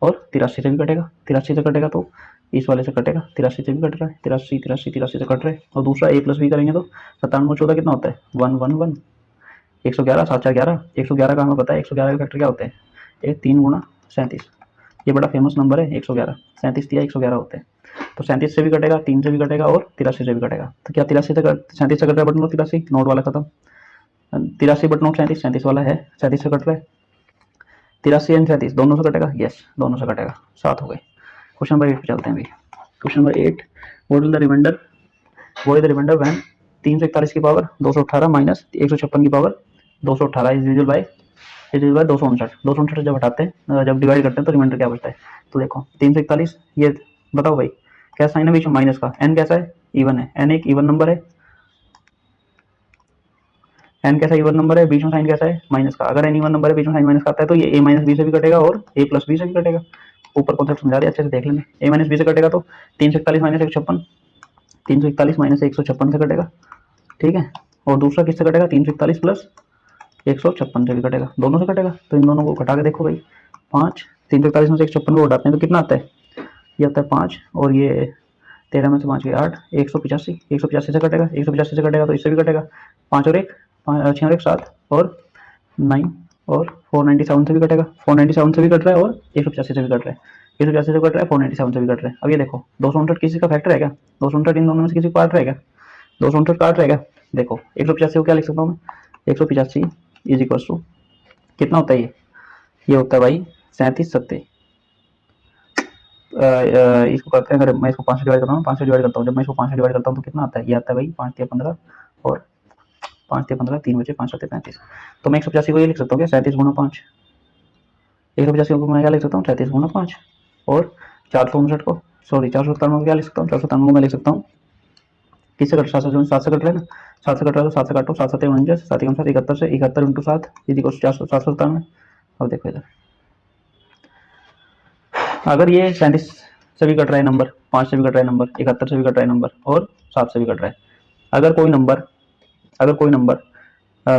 और 83 से भी कटेगा, 83 से कटेगा तो इस वाले से कटेगा, 83 से भी कट रहा है, 83 83 83 से कट रहे हैं। और दूसरा ए प्लस बी करेंगे तो 97 में 14 कितना होता है, 1 1 1, 111 7 4 11, 111 का हमें पता है 111 के फैक्टर क्या होते हैं, ये 3 गुना 37, ये बड़ा फेमस नंबर है 111, 37 दिया 111 होते हैं। तो 37 से भी कटेगा, 3 से भी कटेगा और 83 से भी कटेगा। तो क्या 83 से 37 से कट रहा है, बट नोट 83 नोट वाला खत्म, 83 बट नोट 37, 37 वाला है, 37 से कट रहा है, 83 एंड 37 दोनों से कटेगा, यस दोनों से कटेगा, 7 हो गए। क्वेश्चन नंबर 8 पे चलते हैं अभी। Question number 8, what is the remainder, what is the remainder when 341 की पावर 218 माइनस 156 की पावर 218 इज डिविजिबल बाय 259, 259 जब हटाते हैं, जब डिवाइड करते हैं तो रिमाइंडर क्या बचता है। तो देखो 341, ये बताओ भाई क्या साइन है बीच में, माइनस का, एन कैसा है, इवन है, एन एक इवन नंबर है, एन कैसा इवन नंबर है, बीच में साइन कैसा है, माइनस का। अगर एन इवन नंबर है बीच में साइन माइनस का आता है तो ये ए माइनस बी से भी कटेगा और ए प्लस बी से भी कटेगा। ऊपर कॉन्सेप्ट समझा दिया, अच्छे से देख लेंगे। ए माइनस बी से कटेगा तो 341 माइनस 156, 341 माइनस 156 से कटेगा, ठीक है। और दूसरा किससे कटेगा, 341 प्लस 156 से भी कटेगा, दोनों से कटेगा। तो इन दोनों को घटा के देखो भाई, 5, 341 में से 156 को घटाते हैं तो कितना आता है, ये आता है 5, और ये 13 में से 5 गए 8, 185, 185 से कटेगा, 185 से कटेगा तो इससे भी कटेगा, 5 और 1, 6 और 1 7, और 9, और 497 से भी कटेगा, 497 से भी कट रहा है और 185 से भी कट रहा है, 185 से कट रहा है, 497 से भी कट रहा है। अब ये देखो 259 किसी का फैक्टर है क्या, 259 इन दोनों में से किसी पार्ट रहेगा, 259 काट रहेगा। देखो 185 को क्या लिख सकता हूँ मैं, 185 इज इक्वल टू कितना होता है, ये होता है भाई 37 सत्ते, इसको करते हैं, अगर मैं इसको 5 से डिवाइड करता हूँ, 5 से डिवाइड करता हूँ, जब मैं इसको 5 से डिवाइड करता हूँ तो कितना आता है, ये आता है भाई 5 या 15, और 5 या 15, 3 बचे 5 7 35। तो मैं 185 को ये लिख सकता हूँ क्या, 37 गुना 5, 185 को मैं क्या लिख सकता हूँ, 37 गुना 5, और 459 को, सॉरी 497 को क्या लिख सकता हूँ, 497 को मैं लिख सकता हूँ किससे कट, 7 से कट रहा है ना, 7 से कट रहा है तो 7 से काटो, 7 7 49, 7 71 से 71 इंटू 7 इज इक्वल टू 497। अब देखो इधर, अगर ये 37 से भी कट रहा है नंबर, 5 से भी कट रहा है नंबर, 71 से भी कट रहा है नंबर, और 7 से भी कट रहा है, अगर कोई नंबर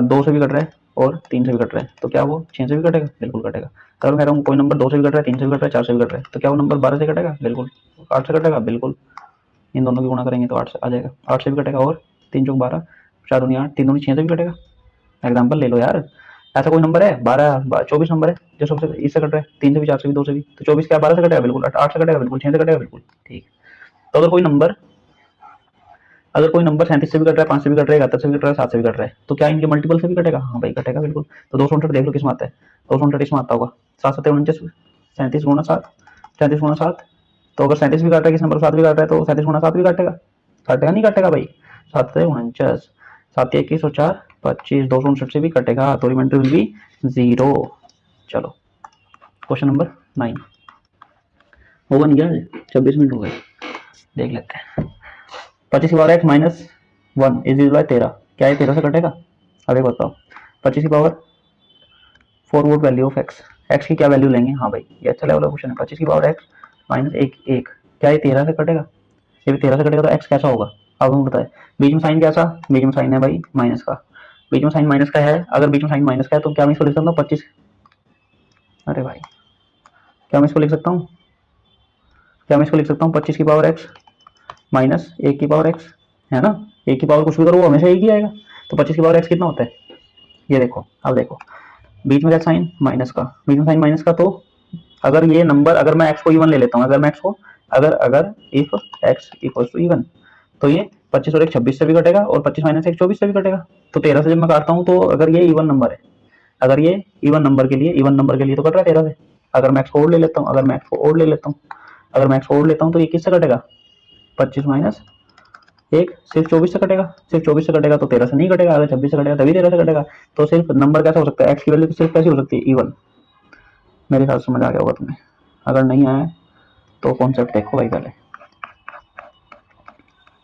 2 से भी कट रहा है और 3 से भी कट रहा है तो क्या वो 6 से भी कटेगा, बिल्कुल कटेगा। अगर मैं कह रहा हूँ कोई नंबर 2 से भी कट रहा है, 3 से भी कट रहा है, 4 से भी कट रहा है तो क्या वो नंबर 12 से कटेगा, बिल्कुल। 8 से कटेगा, बिल्कुल। इन दोनों की गुणा करेंगे तो 8 से आ जाएगा, 8 से भी कटेगा, और 3 चौक 12, 4 दूनी 8, 3 दूनी 6 से भी कटेगा। एग्जाम्पल ले लो यार, ऐसा कोई नंबर है 12 24 नंबर है जो सबसे इससे कट रहा है, 3 से भी, 4 से भी, 2 से भी, तो 24 क्या 12 से कटेगा, बिल्कुल। 8 से कटेगा, बिल्कुल। 6 से कटेगा, बिल्कुल, ठीक। तो अगर कोई नंबर 37 से भी कट रहा है, 5 से भी कट रहा है, 71 से भी कट रहा है, 7 से भी कट रहा है, तो क्या इनके मल्टीपल से भी कटेगा, हाँ भाई कटेगा, बिल्कुल। तो 259 देख लो किस में आता है, 259 इसमें आता होगा, 7 7 49, 37 गुना 7, 37 गुना 7, तो अगर 37 भी काट रहा है किस नंबर 7 भी काट रहा है तो 37 गुना 7 भी काटेगा, काटेगा नहीं काटेगा भाई, 7 से 49, 7 21 और 4 25, 259 से भी कटेगा, तो रिमाइंडर विल बी 0। चलो क्वेश्चन नंबर 9 होगा नहीं क्या, 26 मिनट हो गए, देख लेते हैं। 25 की power x minus 1 is equal bye 13, क्या ये 13 से कटेगा, अभी बताओ। 25 की power 4 vote value of x की क्या वैल्यू लेंगे, हाँ भाई ये अच्छा लेवल का क्वेश्चन है। 25 की पावर x माइनस 1 क्या ये 13 से कटेगा, ये भी 13 से कटेगा तो x कैसा होगा, अब हमें बताए। बीच में साइन कैसा, बीच में साइन है भाई माइनस का, बीच में साइन माइनस का है, अगर बीच में साइन माइनस का है तो क्या मैं इसको लिख सकता हूँ 25, अरे भाई क्या मैं इसको लिख सकता हूँ, 25 की पावर x माइनस 1 की पावर x, है ना। 1 की पावर कुछ भी करो वो हमेशा 1 ही आएगा, तो 25 की पावर x कितना होता है, ये देखो। अब देखो बीच में क्या साइन माइनस का, बीच में साइन माइनस का, तो अगर ये नंबर, अगर मैं x को इवन ले लेता हूँ, अगर मैं x को, अगर if x equals to even, तो ये 25 और 1 26 से भी कटेगा, और 25 माइनस 1 24 से भी कटेगा। तो 13 से जब मैं काटता हूँ तो अगर ये इवन नंबर है, अगर ये इवन नंबर के लिए तो कट रहा है 13 से। अगर मैं x को और ले लेता हूँ, अगर मैं x को और लेता हूँ तो ये किससे कटेगा, 25 माइनस एक सिर्फ 24 से कटेगा, सिर्फ 24 से कटेगा तो 13 से नहीं कटेगा, अगर 26 से कटेगा तभी 13 से कटेगा। तो सिर्फ नंबर कैसा हो सकता है, एक्स की वैल्यू तो सिर्फ कैसी हो सकती है, इवन। मेरे ख्याल समझ आ गया होगा तुम्हें, अगर नहीं आया तो कॉन्सेप्ट देखो भाई पहले।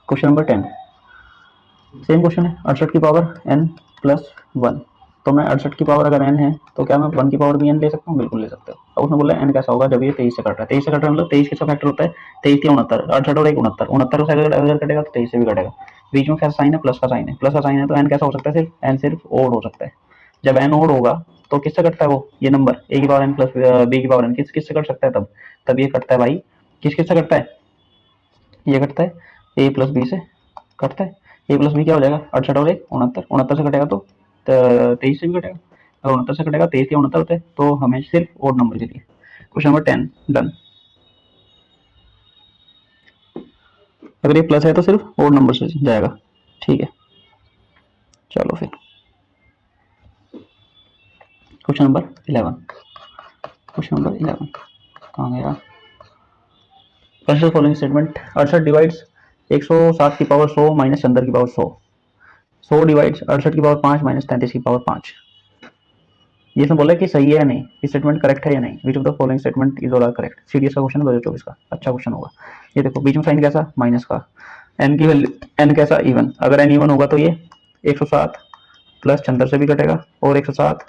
क्वेश्चन नंबर 10, सेम क्वेश्चन है, 68 की पावर n प्लस 1। तो मैं 68 की पावर अगर n है तो क्या मैं 1 की पावर भी n ले सकता हूँ, बिल्कुल ले सकते हो। अब उसने बोला n कैसा होगा जब ये 23 से कट रहा है, 23 से कट रहा है मतलब 23 किसका फैक्टर होता है, 23 या 69, 68 और 1 69, 69 से अगर कटेगा तो 23 से भी कटेगा। बीच में कैसा साइन है, प्लस का साइन है, प्लस का साइन है तो n कैसा हो सकता है, सिर्फ n सिर्फ ओड हो सकता है। जब n ओड होगा तो किससे कटता है वो, ये नंबर a की पावर n प्लस b की पावर n किससे कट सकता है, तब ये कटता है भाई, किससे कटता है, ये कटता है a प्लस बी से कटता है। ए प्लस बी क्या हो जाएगा, 68 और 1 69, 69 से कटेगा तो 23 से भी कटेगा, अगर 69 से कटेगा 23 या 69 होता है तो हमें सिर्फ ओड नंबर के लिए। Question number 10 done. अगर ये प्लस है तो सिर्फ ओड नंबर से जाएगा, ठीक है। चलो फिर क्वेश्चन नंबर 11, क्वेश्चन नंबर 11 कहाँ गया, कंसिडर फॉलोइंग स्टेटमेंट, 68 डिवाइड्स 107 की पावर 100 माइनस 74 की पावर 100, 100 डिवाइड्स 68 की पावर 5 माइनस 33 की पावर 5। ये इसमें बोला है कि सही है या नहीं, ये स्टेटमेंट करेक्ट है या नहीं, which of the following statement is all are correct. CDS का क्वेश्चन है 2024 का, अच्छा क्वेश्चन होगा। ये देखो बीच में साइन कैसा, माइनस का, एन की वैल्यू एन कैसा, इवन, अगर एन इवन होगा तो ये 107 प्लस 76 से भी कटेगा और 107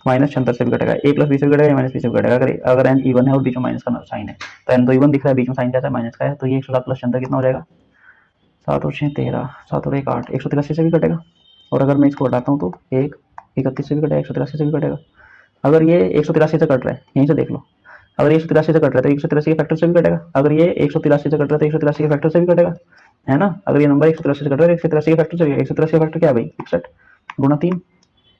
माइनस 76 से भी कटेगा, ए प्लस बी से भी कटेगा, माइनस बी से भी कटेगा। अगर एन इवन है और बीच में माइनस का साइन है तो एन तो इवन दिख रहा है, बीच में साइन कैसा है, माइनस का है, तो ये 107 प्लस 76 कितना हो जाएगा, 7 और 6 13, 7 और 1 8, 183 से भी कटेगा। और अगर मैं इसको हटाता हूँ तो 1 31 से भी कटेगा, 183 से भी कटेगा। अगर ये 183 से कट रहा है, यहीं से देख लो, अगर 183 से कट रहा है तो 183 के फैक्टर से भी कटेगा, अगर ये 183 से कट रहा है तो 183 के फैक्टर से भी कटेगा, है ना। अगर ये नंबर 183 से कट रहा है 183 के फैक्टर से, 183 का फैक्टर क्या है भाई, 61 गुना 3,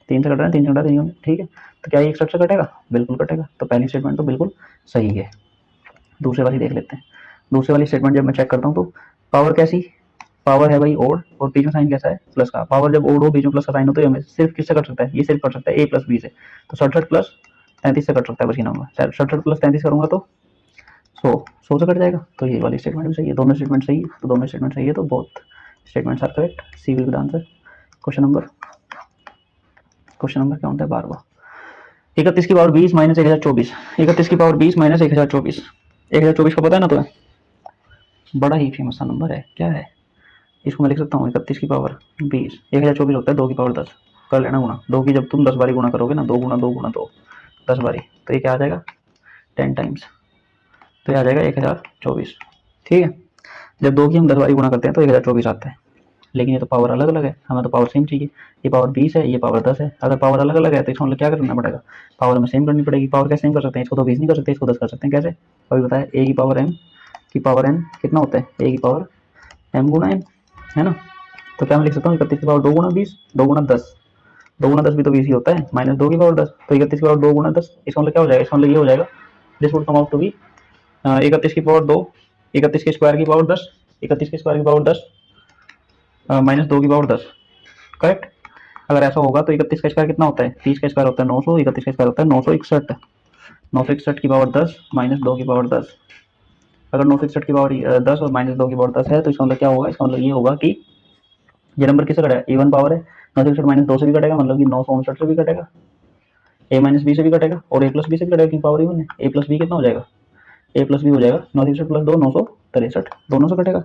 3 से कट रहा है, 3 से कट रहा है, ठीक है। तो क्या ये 61 से कटेगा, बिल्कुल कटेगा, तो पहली स्टेटमेंट तो बिल्कुल सही है। दूसरे वाली देख लेते हैं, दूसरे वाली स्टेटमेंट जब मैं चेक करता हूँ तो पावर कैसी, पावर है भाई ओड और बीच में साइन कैसा है, प्लस का। पावर जब ओड हो बीच में प्लस का साइन हो तो हमें सिर्फ किससे कट सकता है, ये सिर्फ कट सकता है ए प्लस बी से, तो 67 प्लस 33 से कट सकता है, बस ये नंबर 67 प्लस 33 करूंगा तो 100 से कट जाएगा। तो ये वाली स्टेटमेंट भी सही है, दोनों स्टेटमेंट सही है, तो दोनों स्टेटमेंट सही है, तो both statements are correct, C will be the answer. Question number क्या होता है 12वां, 31 की पावर 20 माइनस 1024, 31 की पावर 20 माइनस 1024, 1024 का पता है ना, तो बड़ा ही फेमस सा नंबर है, क्या है, इसको मैं लिख सकता हूँ 31 की पावर 20, 1024 होता है 2 की पावर 10, कर लेना गुना, 2 की जब तुम 10 बारी गुना करोगे ना, 2 गुना 2 गुना 2 10 बारी, तो ये क्या आ जाएगा 10 टाइम्स, तो ये आ जाएगा 1024, ठीक है। जब 2 की हम 10 बारी गुना करते हैं तो 1024 आता है, लेकिन ये तो पावर अलग अलग है, हमें तो पावर सेम चाहिए, ये पावर 20 है, ये पावर 10 है। अगर पावर अलग अलग है तो इसको मतलब क्या करना पड़ेगा, पावर हमें सेम करनी पड़ेगी। पावर कैसे सेम कर सकते हैं, इसको तो 20 नहीं कर सकते, इसको 10 कर सकते हैं, कैसे, अभी बताया, ए की पावर एम की पावर एन कितना होता है, ए की पावर एम गुना एन, है ना। तो क्या मैं लिख सकता हूँ 31 की पावर 2 गुना 20, 2 गुना 10, 2 गुना 10 भी तो 20 ही होता है, माइनस 2 की पावर 10, तो 31 की पावर 2 गुना 10, इसका मतलब क्या हो जाएगा, इसका मतलब ये हो जाएगा, this would come out to be 31 की पावर 2, 31 के स्क्वायर की पावर 10, 31 के स्क्वायर की पावर 10 माइनस 2 की पावर 10, करेक्ट। अगर ऐसा होगा तो 31 का स्क्वायर कितना होता है, 30 का स्क्वायर होता है 900, 31 का स्क्वायर होता है 961, 961 की पावर 10 माइनस 2 की पावर 10, अगर 961 की पावर 10 और माइनस 2 की पावर 10 है तो इसका मतलब क्या होगा, इसका मतलब ये होगा कि ये नंबर किससे कटेगा, इवन पावर है, 961 माइनस 2 से भी कटेगा, मतलब कि 959 से भी कटेगा, ए माइनस बी से भी कटेगा और ए प्लस बी से भी कटेगा, क्योंकि पावर इवन है। ए प्लस बी कितना हो जाएगा, ए प्लस बी हो जाएगा 961 प्लस 2 963, दोनों से कटेगा।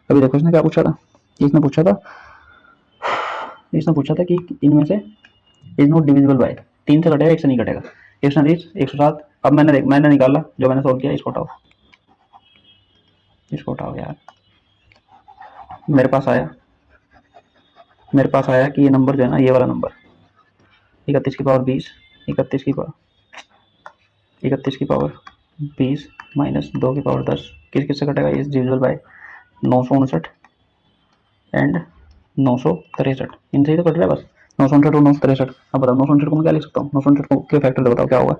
अभी देखो इसने क्या पूछा था, इसने पूछा था कि इनमें से इज नॉट डिविजिबल बाय, 3 से कटेगा, 1 से नहीं कटेगा, 130 107। अब मैंने निकाला, जो मैंने सोल्व किया, इसको हटाओ यार, मेरे पास आया कि ये नंबर जो है ना, ये वाला नंबर 31 की पावर 20, 31 की पावर 20 माइनस 2 की पावर 10 किस से कटेगा, इज डिविजिबल बाय 959 एंड 963, इनसे ही तो कट रहा है बस, 959 और 963। अब बताओ 959 को मैं क्या लिख सकता हूँ, 959 को के फैक्टर बताओ क्या होगा,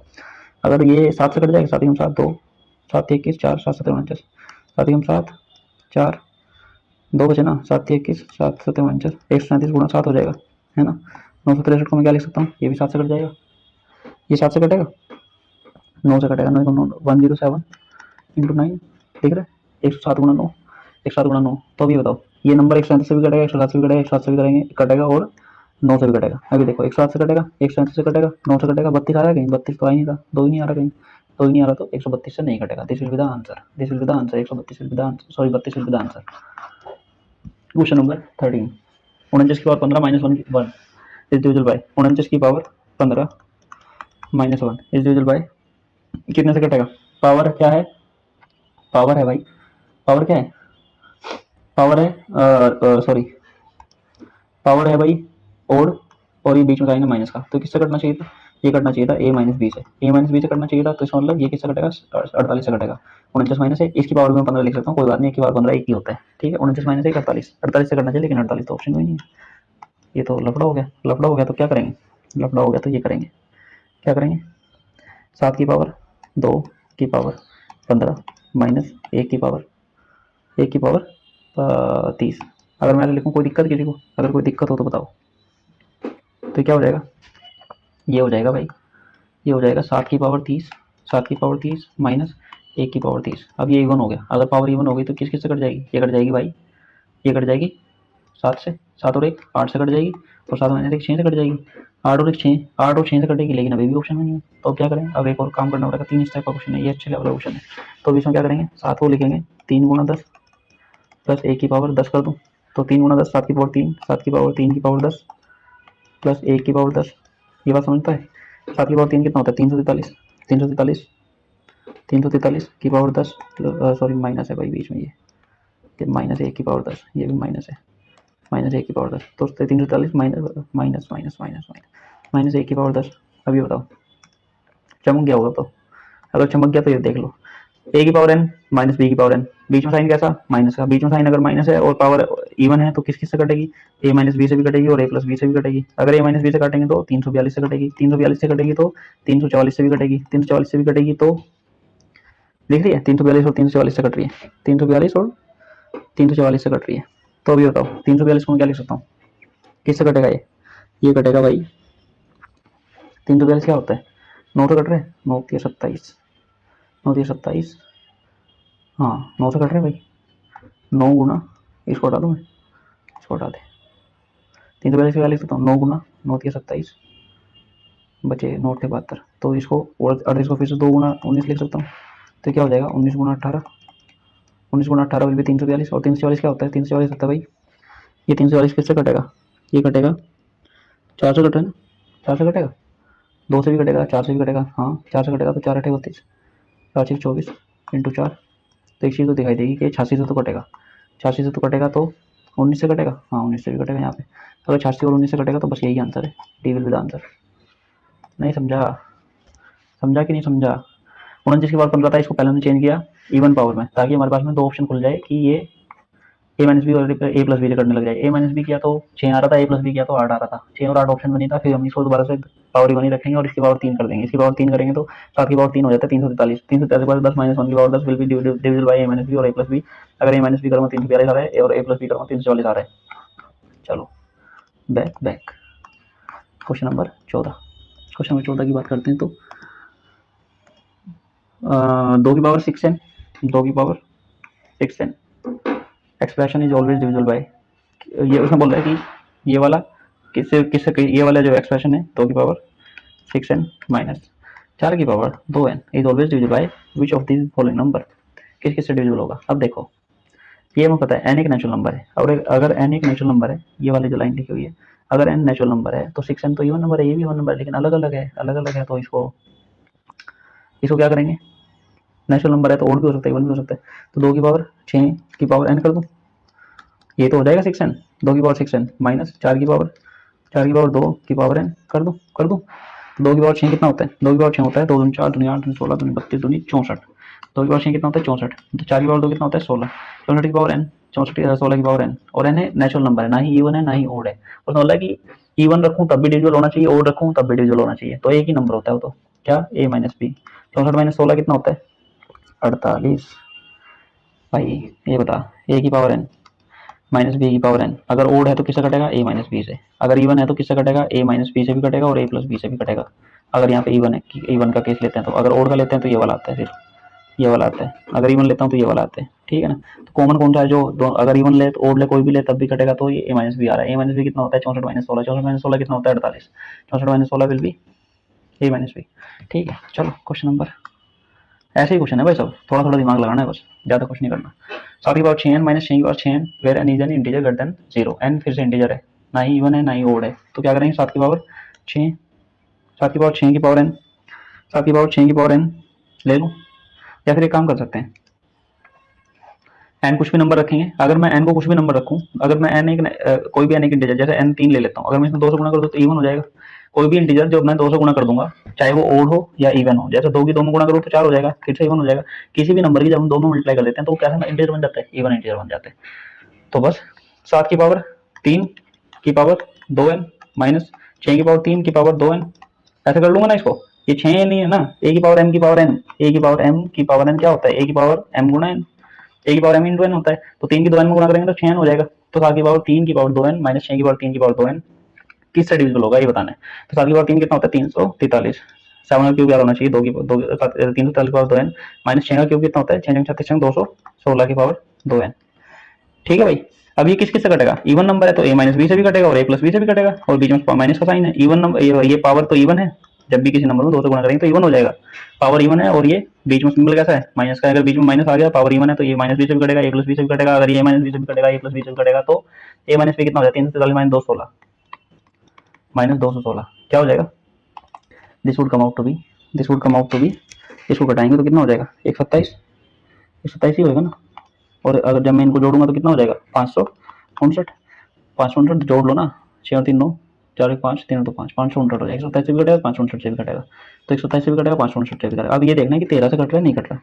अगर ये 7 से कट जाएगा, 7 हम 7 2 7 21 4 7 7 49, 7 हम 7 4 2 बचे ना, 7 21 7 7 49, 137 गुना 7 हो जाएगा, है ना। 963 को मैं क्या लिख सकता हूँ, ये भी 7 से कट जाएगा, ये 7 से कटेगा, 9 से कटेगा, 9 107 इंटू 9, ठीक है, 107 गुना 9, 107 गुना 9, तो अभी बताओ ये नंबर 137 से भी कटेगा, 107 से भी कटेगा, 107 से भी करेंगे कटेगा और 9 से भी कटेगा। अभी देखो 107 से कटेगा, 137 से कटेगा, 9 से कटेगा, 32 आ रहा है कहीं, 32 तो आ ही नहीं रहा, 2 ही नहीं आ रहा कहीं, 2 ही नहीं आ रहा तो 132 से नहीं कटेगा। This will be the answer, this will be the answer, 132 will be the answer, sorry 32 will be the answer. Question number 13, 49 की power 15 minus 1 is divisible by 49 की power 15 minus 1 is divisible by कितने से कटेगा? Power क्या है? Power है भाई, power क्या है? पावर है सॉरी पावर है भाई ओड, और ये बीच में साइन है माइनस का, तो किससे कटना चाहिए था? ये कटना चाहिए था ए माइनस बी से, ए माइनस बी से कटना चाहिए था, तो इसका मतलब ये किससे कटेगा? 48 से कटेगा। 49 माइनस है, इसकी पावर में 15 लिख सकता हूँ, कोई बात नहीं, एक की पावर 15 एक ही होता है, ठीक है। 49 माइनस 1 48, 48 से करना चाहिए, लेकिन 48 तो ऑप्शन में नहीं है। ये तो लफड़ा हो गया, लफड़ा हो गया, तो क्या करेंगे? लफड़ा हो गया तो ये करेंगे, क्या करेंगे? 7 की पावर 2 की पावर 15 माइनस 1 की पावर 30। अगर मैं ऐसे लिखूँ, कोई दिक्कत किसी को? अगर कोई दिक्कत हो तो बताओ। तो क्या हो जाएगा? ये हो जाएगा भाई, ये हो जाएगा 7 की पावर 30, 7 की पावर 30 माइनस 1 की पावर 30। अब ये इवन हो गया, अगर पावर इवन हो गई तो किस किस से कट जाएगी? ये कट जाएगी भाई, ये कट जाएगी 7 से, 7 और 1 8 से कट जाएगी, और 7 माइनस 1 6 से कट जाएगी, 8 और 1 6, 8 और 6 से कटेगी, लेकिन अभी भी ऑप्शन में नहीं है। तो अब क्या करें? अब एक और काम करना पड़ेगा, 3 इस टाइप का क्वेश्चन है, ये अच्छे लेवल का क्वेश्चन है। तो इसमें क्या करेंगे? 7 को लिखेंगे 3 गुना 10 प्लस 1 की पावर 10 कर दूँ, तो 3 गुना 10 7 की पावर 3, 7 की पावर 3 की पावर 10 प्लस 1 की पावर 10। ये बात समझता है? 7 की पावर 3 कितना होता है? 343, 343, 343 की पावर 10, सॉरी माइनस है भाई बीच में, ये माइनस 1 की पावर 10, ये भी माइनस है, माइनस 1 की पावर 10, तो 343 minus minus minus minus minus 1 की पावर 10। अभी बताओ, चमक गया होगा तो? अगर चमक गया तो ये देख लो, ए की पावर एन माइनस बी की पावर एन, बीच में साइन कैसा? माइनस का, बीच में साइन अगर माइनस है और पावर इवन है तो किस किस से कटेगी? ए माइनस बी से भी कटेगी और ए प्लस बी से भी कटेगी। अगर ए माइनस बी से काटेंगे तो 342 से कटेगी, 342 से कटेगी तो 344 से भी कटेगी, 344 से भी कटेगी तो लिख रही है 342 और 344 से कट रही है, 342 और 344 से कट रही है। तो अभी बताओ 342 को मैं क्या लिख सकता हूँ? किससे कटेगा ये कटेगा भाई, 342 क्या होता है? 9 से कट रहे हैं, 9 3 27, 9 3 27, हाँ 9 से कट रहे हैं भाई, 9 गुना, इसको हटा दूँ मैं, इसको हटा दे, 342 क्या लिख सकता हूँ? 9 गुना 9 3 27, बचे 9 थे 72, तो इसको और 38 को फिर से 2 गुना 19 लिख सकता हूँ, तो क्या हो जाएगा 19 गुना 18, 19 गुना 18 विल बी 342, और 344 क्या होता है? 344 होता है भाई, ये 344 किससे कटेगा? ये कटेगा 4 से कट रहा है ना, 4 से कटेगा, 2 से भी कटेगा, 4 से भी कटेगा, हाँ 4 से कटेगा, तो 4 8 32, 4 6 24 इंटू 4, तो एक चीज़ तो दिखाई देगी कि 86 से तो कटेगा, 86 से तो कटेगा, तो 19 से कटेगा, हाँ 19 से भी कटेगा यहाँ पे, अगर 86 और 19 से कटेगा तो बस यही आंसर है, D will be the answer. नहीं समझा? समझा कि नहीं समझा? 49 के बाद 15 था, इसको पहले हमने चेंज किया इवन पावर में, ताकि हमारे पास में 2 ऑप्शन खुल जाए कि ये ए माइनस बी और ए प्लस बी से करने लग जाए। ए माइनस बी किया तो 6 आ रहा था, ए प्लस बी किया तो 8 आ रहा था, 6 और 8 ऑप्शन में नहीं था, फिर हम इसको दोबारा से पावर ही बनी रखेंगे और इसकी पावर 3 कर देंगे, इसकी पावर 3 करेंगे तो 7 की पावर 3 हो जाता है 343, 343 के बाद 10 माइनस 1 की power 10 will be divisible by a minus b और ए प्लस बी। अगर ए माइनस बी करूँगा 342 आ रहा है और ए प्लस बी करूँगा 344 आ रहा है। चलो back back, question number 14, question number 14 की बात करते हैं तो 2 की पावर 6n, 2 की power 6n expression is always divisible by, ये उसमें बोल रहा है कि ये वाला किससे किससे, ये वाला जो एक्सप्रेशन है 2 की पावर 6n माइनस 4 की power 2n is always divisible by which of this following number, किस किस से डिविजिबल होगा? अब देखो ये हमें पता है n एक नेचुरल नंबर है, और अगर n एक नेचुरल नंबर है, ये वाली जो लाइन लिखी हुई है, अगर n नेचुरल नंबर है तो 6n तो इवन नंबर है, ये भी इवन नंबर है, लेकिन अलग अलग है, अलग अलग है, तो इसको क्या करेंगे? नेचुरल नंबर है तो ओड भी हो सकता है, इवन भी हो सकता है, तो 2 की पावर 6 की पावर n कर दूं, ये तो हो जाएगा 6n, 2 की पावर 6n माइनस 4 की पावर 2 की पावर n कर दूं, 2 की पावर 6 कितना होता है? 2 की पावर 6 होता है 2 दूनी 4 दूनी 8 दूनी 16 दूनी 32 दूनी 64, 2 की पावर 6 कितना होता है? 64, तो 4 की पावर 2 कितना होता है? 16, 64 की पावर n, 64 16 की पावर n, और n है नेचुरल नंबर है, ना ही इवन है ना ही ओड है, उसने बोला कि इवन रखूं तब भी डिविजिबल होना चाहिए, ओड रखूं तब भी डिविजिबल होना चाहिए, तो एक ही नंबर होता है वो, तो क्या a माइनस बी, 64 माइनस 16 कितना होता है? 48। भाई ये बता, a की पावर n माइनस बी की पावर n, अगर ओड है तो किससे कटेगा? ए माइनस बी से, अगर इवन है तो किससे कटेगा? ए माइनस बी से भी कटेगा और ए प्लस बी से भी कटेगा। अगर यहाँ पे इवन है, इवन का केस लेते हैं तो, अगर ओड का लेते हैं तो ये वाला आता है, सिर्फ ये वाला आता है, अगर इवन लेता हूँ तो ये वाला आता है, ठीक है ना। तो कॉमन कौन सा है, जो दो अगर इवन ले तो ओड ले कोई भी ले तब भी कटेगा, तो ये ए माइनस बी आ रहा है। ए माइनस बी कितना होता है 64 माइनस 16, 64 माइनस 16 कितना होता है 48, 64 minus 16 will be a minus b. ठीक है, चलो क्वेश्चन नंबर, ऐसे ही क्वेश्चन है भाई सब, थोड़ा थोड़ा दिमाग लगाना है बस, ज़्यादा कुछ नहीं करना। साथ ही बात 6n माइनस 6 की power 6n where n is an integer greater than 0, n फिर से इंटीजर है, ना ही इवन है ना ही ओड है, तो क्या करेंगे 7 की पावर 6, 7 की पावर 6 की पावर n, 7 की पावर 6 की पावर n ले लूँ, या फिर एक काम कर सकते हैं एन कुछ भी नंबर रखेंगे। अगर मैं एन को कुछ भी नंबर रखूं, अगर मैं एन एक कोई भी एन एक इंटीजर जैसे एन 3 ले लेता हूं, अगर मैं इसमें 2 से गुणा कर दूं तो इवन हो जाएगा। कोई भी इंटीजर जो मैं 2 से गुणा कर दूंगा, चाहे वो ओड हो या इवन हो, जैसे 2 की 2 में गुणा करूँ तो 4 हो जाएगा, फिर से इवन हो जाएगा। किसी भी नंबर की जब हम दोनों मल्टीप्लाई कर देते हैं तो कैसा इंटीजर बन जाता है, इवन इंटीजर बन जाते हैं। तो बस 7 की पावर 3 की पावर 2n माइनस 6 की पावर 3 की पावर 2n, ऐसे कर लूंगा ना इसको। ये 6 नहीं है ना, ए की पावर m की पावर n, ए की पावर m की पावर n क्या होता है, ए की पावर m गुणा n, ए की पावर m इंटू n होता है, तो 3 की 2n में गुणा करेंगे तो 6n हो जाएगा। तो 7 की पावर 3 की पावर 2n माइनस 6 की पावर 3 की पावर 2n किससे डिविजिबल होगा ये बताना है। तो 7 की पावर 3 कितना होता है 343, 7 का क्यूब याद होना चाहिए, 343 की पावर 2n माइनस 6 का क्यूब कितना होता है 6 36 216 की पावर 2n। ठीक है भाई, अब ये किस किस से कटेगा, इवन नंबर है तो a माइनस बी से भी कटेगा और a प्लस बी से भी कटेगा, और बीच में माइनस का साइन है, इवन नंबर ये पावर तो इवन है, जब भी किसी नंबर में 2 से गुणा करेंगे तो इवन हो जाएगा, पावर इवन है, और ये बीच में सिंबल कैसा है माइनस का, अगर बीच में माइनस आ गया पावर इवन है तो ये माइनस बी से भी कटेगा, a प्लस बी से भी कटेगा, अगर ये माइनस बी से भी कटेगा, a प्लस बी से भी कटेगा, तो a माइनस बी कितना हो जाएगा 343 माइनस 216 माइनस 216 क्या हो जाएगा, this would come out to be, this would come out to be, इसको घटाएंगे तो कितना हो जाएगा 127 ही होगा ना, और अगर जब मैं इनको जोड़ूंगा तो कितना हो जाएगा 559, 559 जोड़ लो ना, 6 और 3 9, 4 1 5 3 2 5, 559 हो जाएगा, 127 से भी कटेगा 559 से भी कटेगा, तो 127 से भी कटेगा 559 से भी कटेगा। अब ये देखना है कि 13 से कट रहा है नहीं कट रहा,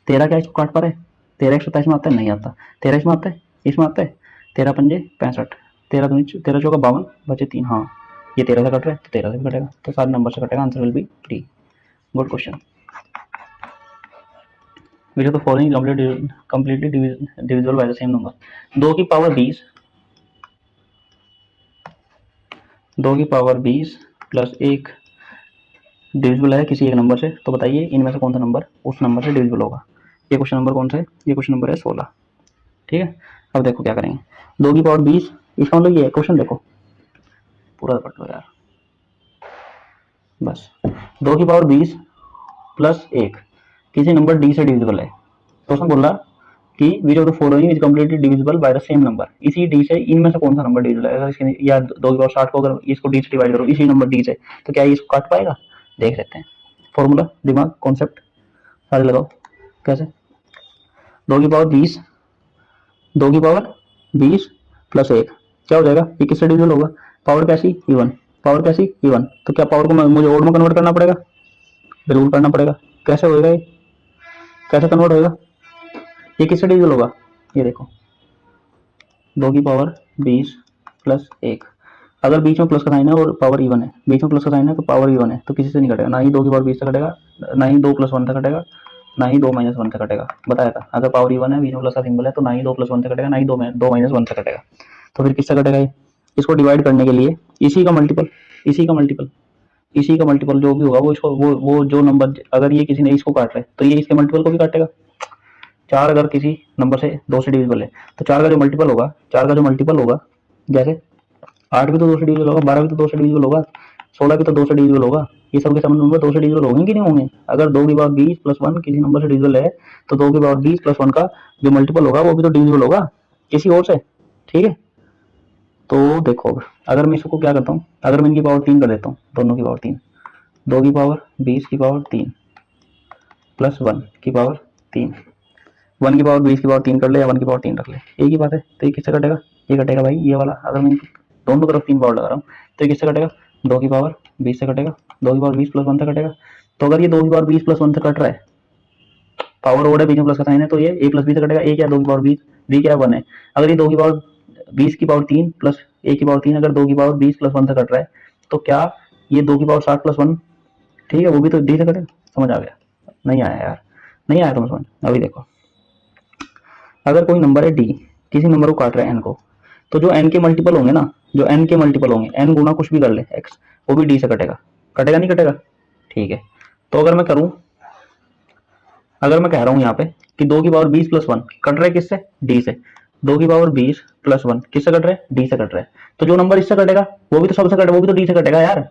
13 क्या इसको काट पा रहा है, 13 127 में आता है नहीं आता, 13 इसमें आता है, इसमें आता है, 13 पंजे 65, 13 चौका 52 बचे 3, हाँ ये 13 से कट रहा है तो 13 से भी कटेगा, तो सारे नंबर से कटेगा, answer will be 3। Good question. which of the following completely divisible by the same number, 2 की पावर 20, 2 की पावर 20 प्लस 1 डिविजिबल है किसी एक नंबर से, तो बताइए इनमें से कौन सा नंबर उस नंबर से डिविजिबल होगा। ये क्वेश्चन नंबर कौन सा है, ये क्वेश्चन नंबर है 16। ठीक है, अब देखो क्या करेंगे, 2 की पावर 20, इसका मतलब ये है, क्वेश्चन देखो पूरा पढ़ लो यार, बस 2 की पावर 20 प्लस 1 किसी नंबर डी से डिविजिबल है, तो उसने बोला कि विच of the following is completely divisible by the same number, इसी डी से इनमें से कौन सा नंबर डिविजिबल है, अगर इसके या 2 की पावर 60 को अगर इसको डी से डिवाइड करो इसी नंबर डी से, तो क्या ये इसको काट पाएगा, देख लेते हैं। फॉर्मूला दिमाग कॉन्सेप्ट सारे लगाओ, कैसे 2 की पावर 20, 2 की पावर 20 प्लस 1 क्या हो जाएगा, ये किससे डिविजिबल होगा, पावर कैसी इवन, पावर कैसी इवन, तो क्या पावर को मुझे ओड में कन्वर्ट करना पड़ेगा, बिल्कुल करना पड़ेगा, कैसे होएगा ये, कैसे कन्वर्ट होएगा, ये किससे डिविजिबल होगा, ये देखो 2 की पावर 20 प्लस 1, अगर बीच में प्लस का साइन है और पावर इवन है, बीच में प्लस का साइन है तो पावर इवन है, तो किसी से नहीं कटेगा, ना ही 2 की पावर 20 से कटेगा, ना ही 2 प्लस 1 से कटेगा, ना ही 2 माइनस 1 से कटेगा, बताया था अगर पावर इवन है बीच में प्लस का सिंबल है तो ना ही 2 प्लस 1 से कटेगा, ना ही 2 माइनस 1 से कटेगा, तो फिर किससे कटेगा ये, इसको डिवाइड करने के लिए इसी का मल्टीपल, इसी का मल्टीपल, इसी का मल्टीपल जो भी होगा वो इसको वो जो नंबर, अगर ये किसी ने इसको काट रहा है तो ये इसके मल्टीपल को भी काटेगा। 4 अगर किसी नंबर से 2 से डिविजिबल है तो 4 का जो मल्टीपल होगा, 4 का जो मल्टीपल होगा, जैसे 8 भी तो 2 से डिविजिबल होगा, 12 भी तो 2 से डिविजिबल होगा, 16 भी तो 2 से डिविजिबल होगा, ये सब के सब नंबर 2 से डिविजिबल होंगे कि नहीं होंगे। अगर 2 की पावर 20 प्लस 1 किसी नंबर से डिविजिबल है तो 2 की पावर 20 प्लस 1 का जो मल्टीपल होगा वो भी तो डिविजिबल होगा किसी और से। ठीक है, तो देखो अगर मैं इसको क्या करता हूँ, अगर मैं इनकी पावर 3 कर देता हूँ, दोनों की पावर 3, 2 की पावर 20 की पावर 3 प्लस 1 की पावर 3, 1 की पावर 20 की पावर 3 कर ले या 1 की पावर 3 रख ले, एक ही बात है, तो ये किससे कटेगा, ये कटेगा भाई ये वाला, अगर मैं दोनों तरफ 3 पावर लगा रहा हूँ तो ये किससे कटेगा, 2 की पावर 20 से कटेगा, 2 की पावर 20 प्लस 1 से कटेगा, तो अगर ये 2 की पावर 20 प्लस 1 से कट रहा है, पावर ओड है बीच में प्लस का साइन है, तो ये a प्लस बी से कटेगा, a क्या 2 की पावर 20, b क्या 1 है, अगर ये 2 की पावर 20 की पावर 3 प्लस a की पावर 3 अगर 2 की पावर 20 प्लस 1 से कट रहा है, तो क्या ये 2 की पावर 60 प्लस 1, ठीक है वो भी तो डी से कटेगा, समझ आ गया, नहीं आया यार, नहीं आया तुम समझ, अभी देखो अगर कोई नंबर है डी, किसी नंबर को काट रहा है एन को, तो जो एन के मल्टीपल होंगे ना, जो एन के मल्टीपल होंगे, एन गुना कुछ भी कर ले एक्स, वो भी डी से कटेगा, कटेगा नहीं कटेगा, ठीक है। तो अगर मैं करूं, अगर मैं कह रहा हूं यहाँ पे कि 2 की पावर 20 + 1 कट रहा है किससे, डी से। 2 की पावर 20 + 1 किससे कट रहा है, डी से कट रहा है। तो जो नंबर इससे कटेगा वो भी तो सबसे कटे, वो भी तो डी से कटेगा यार।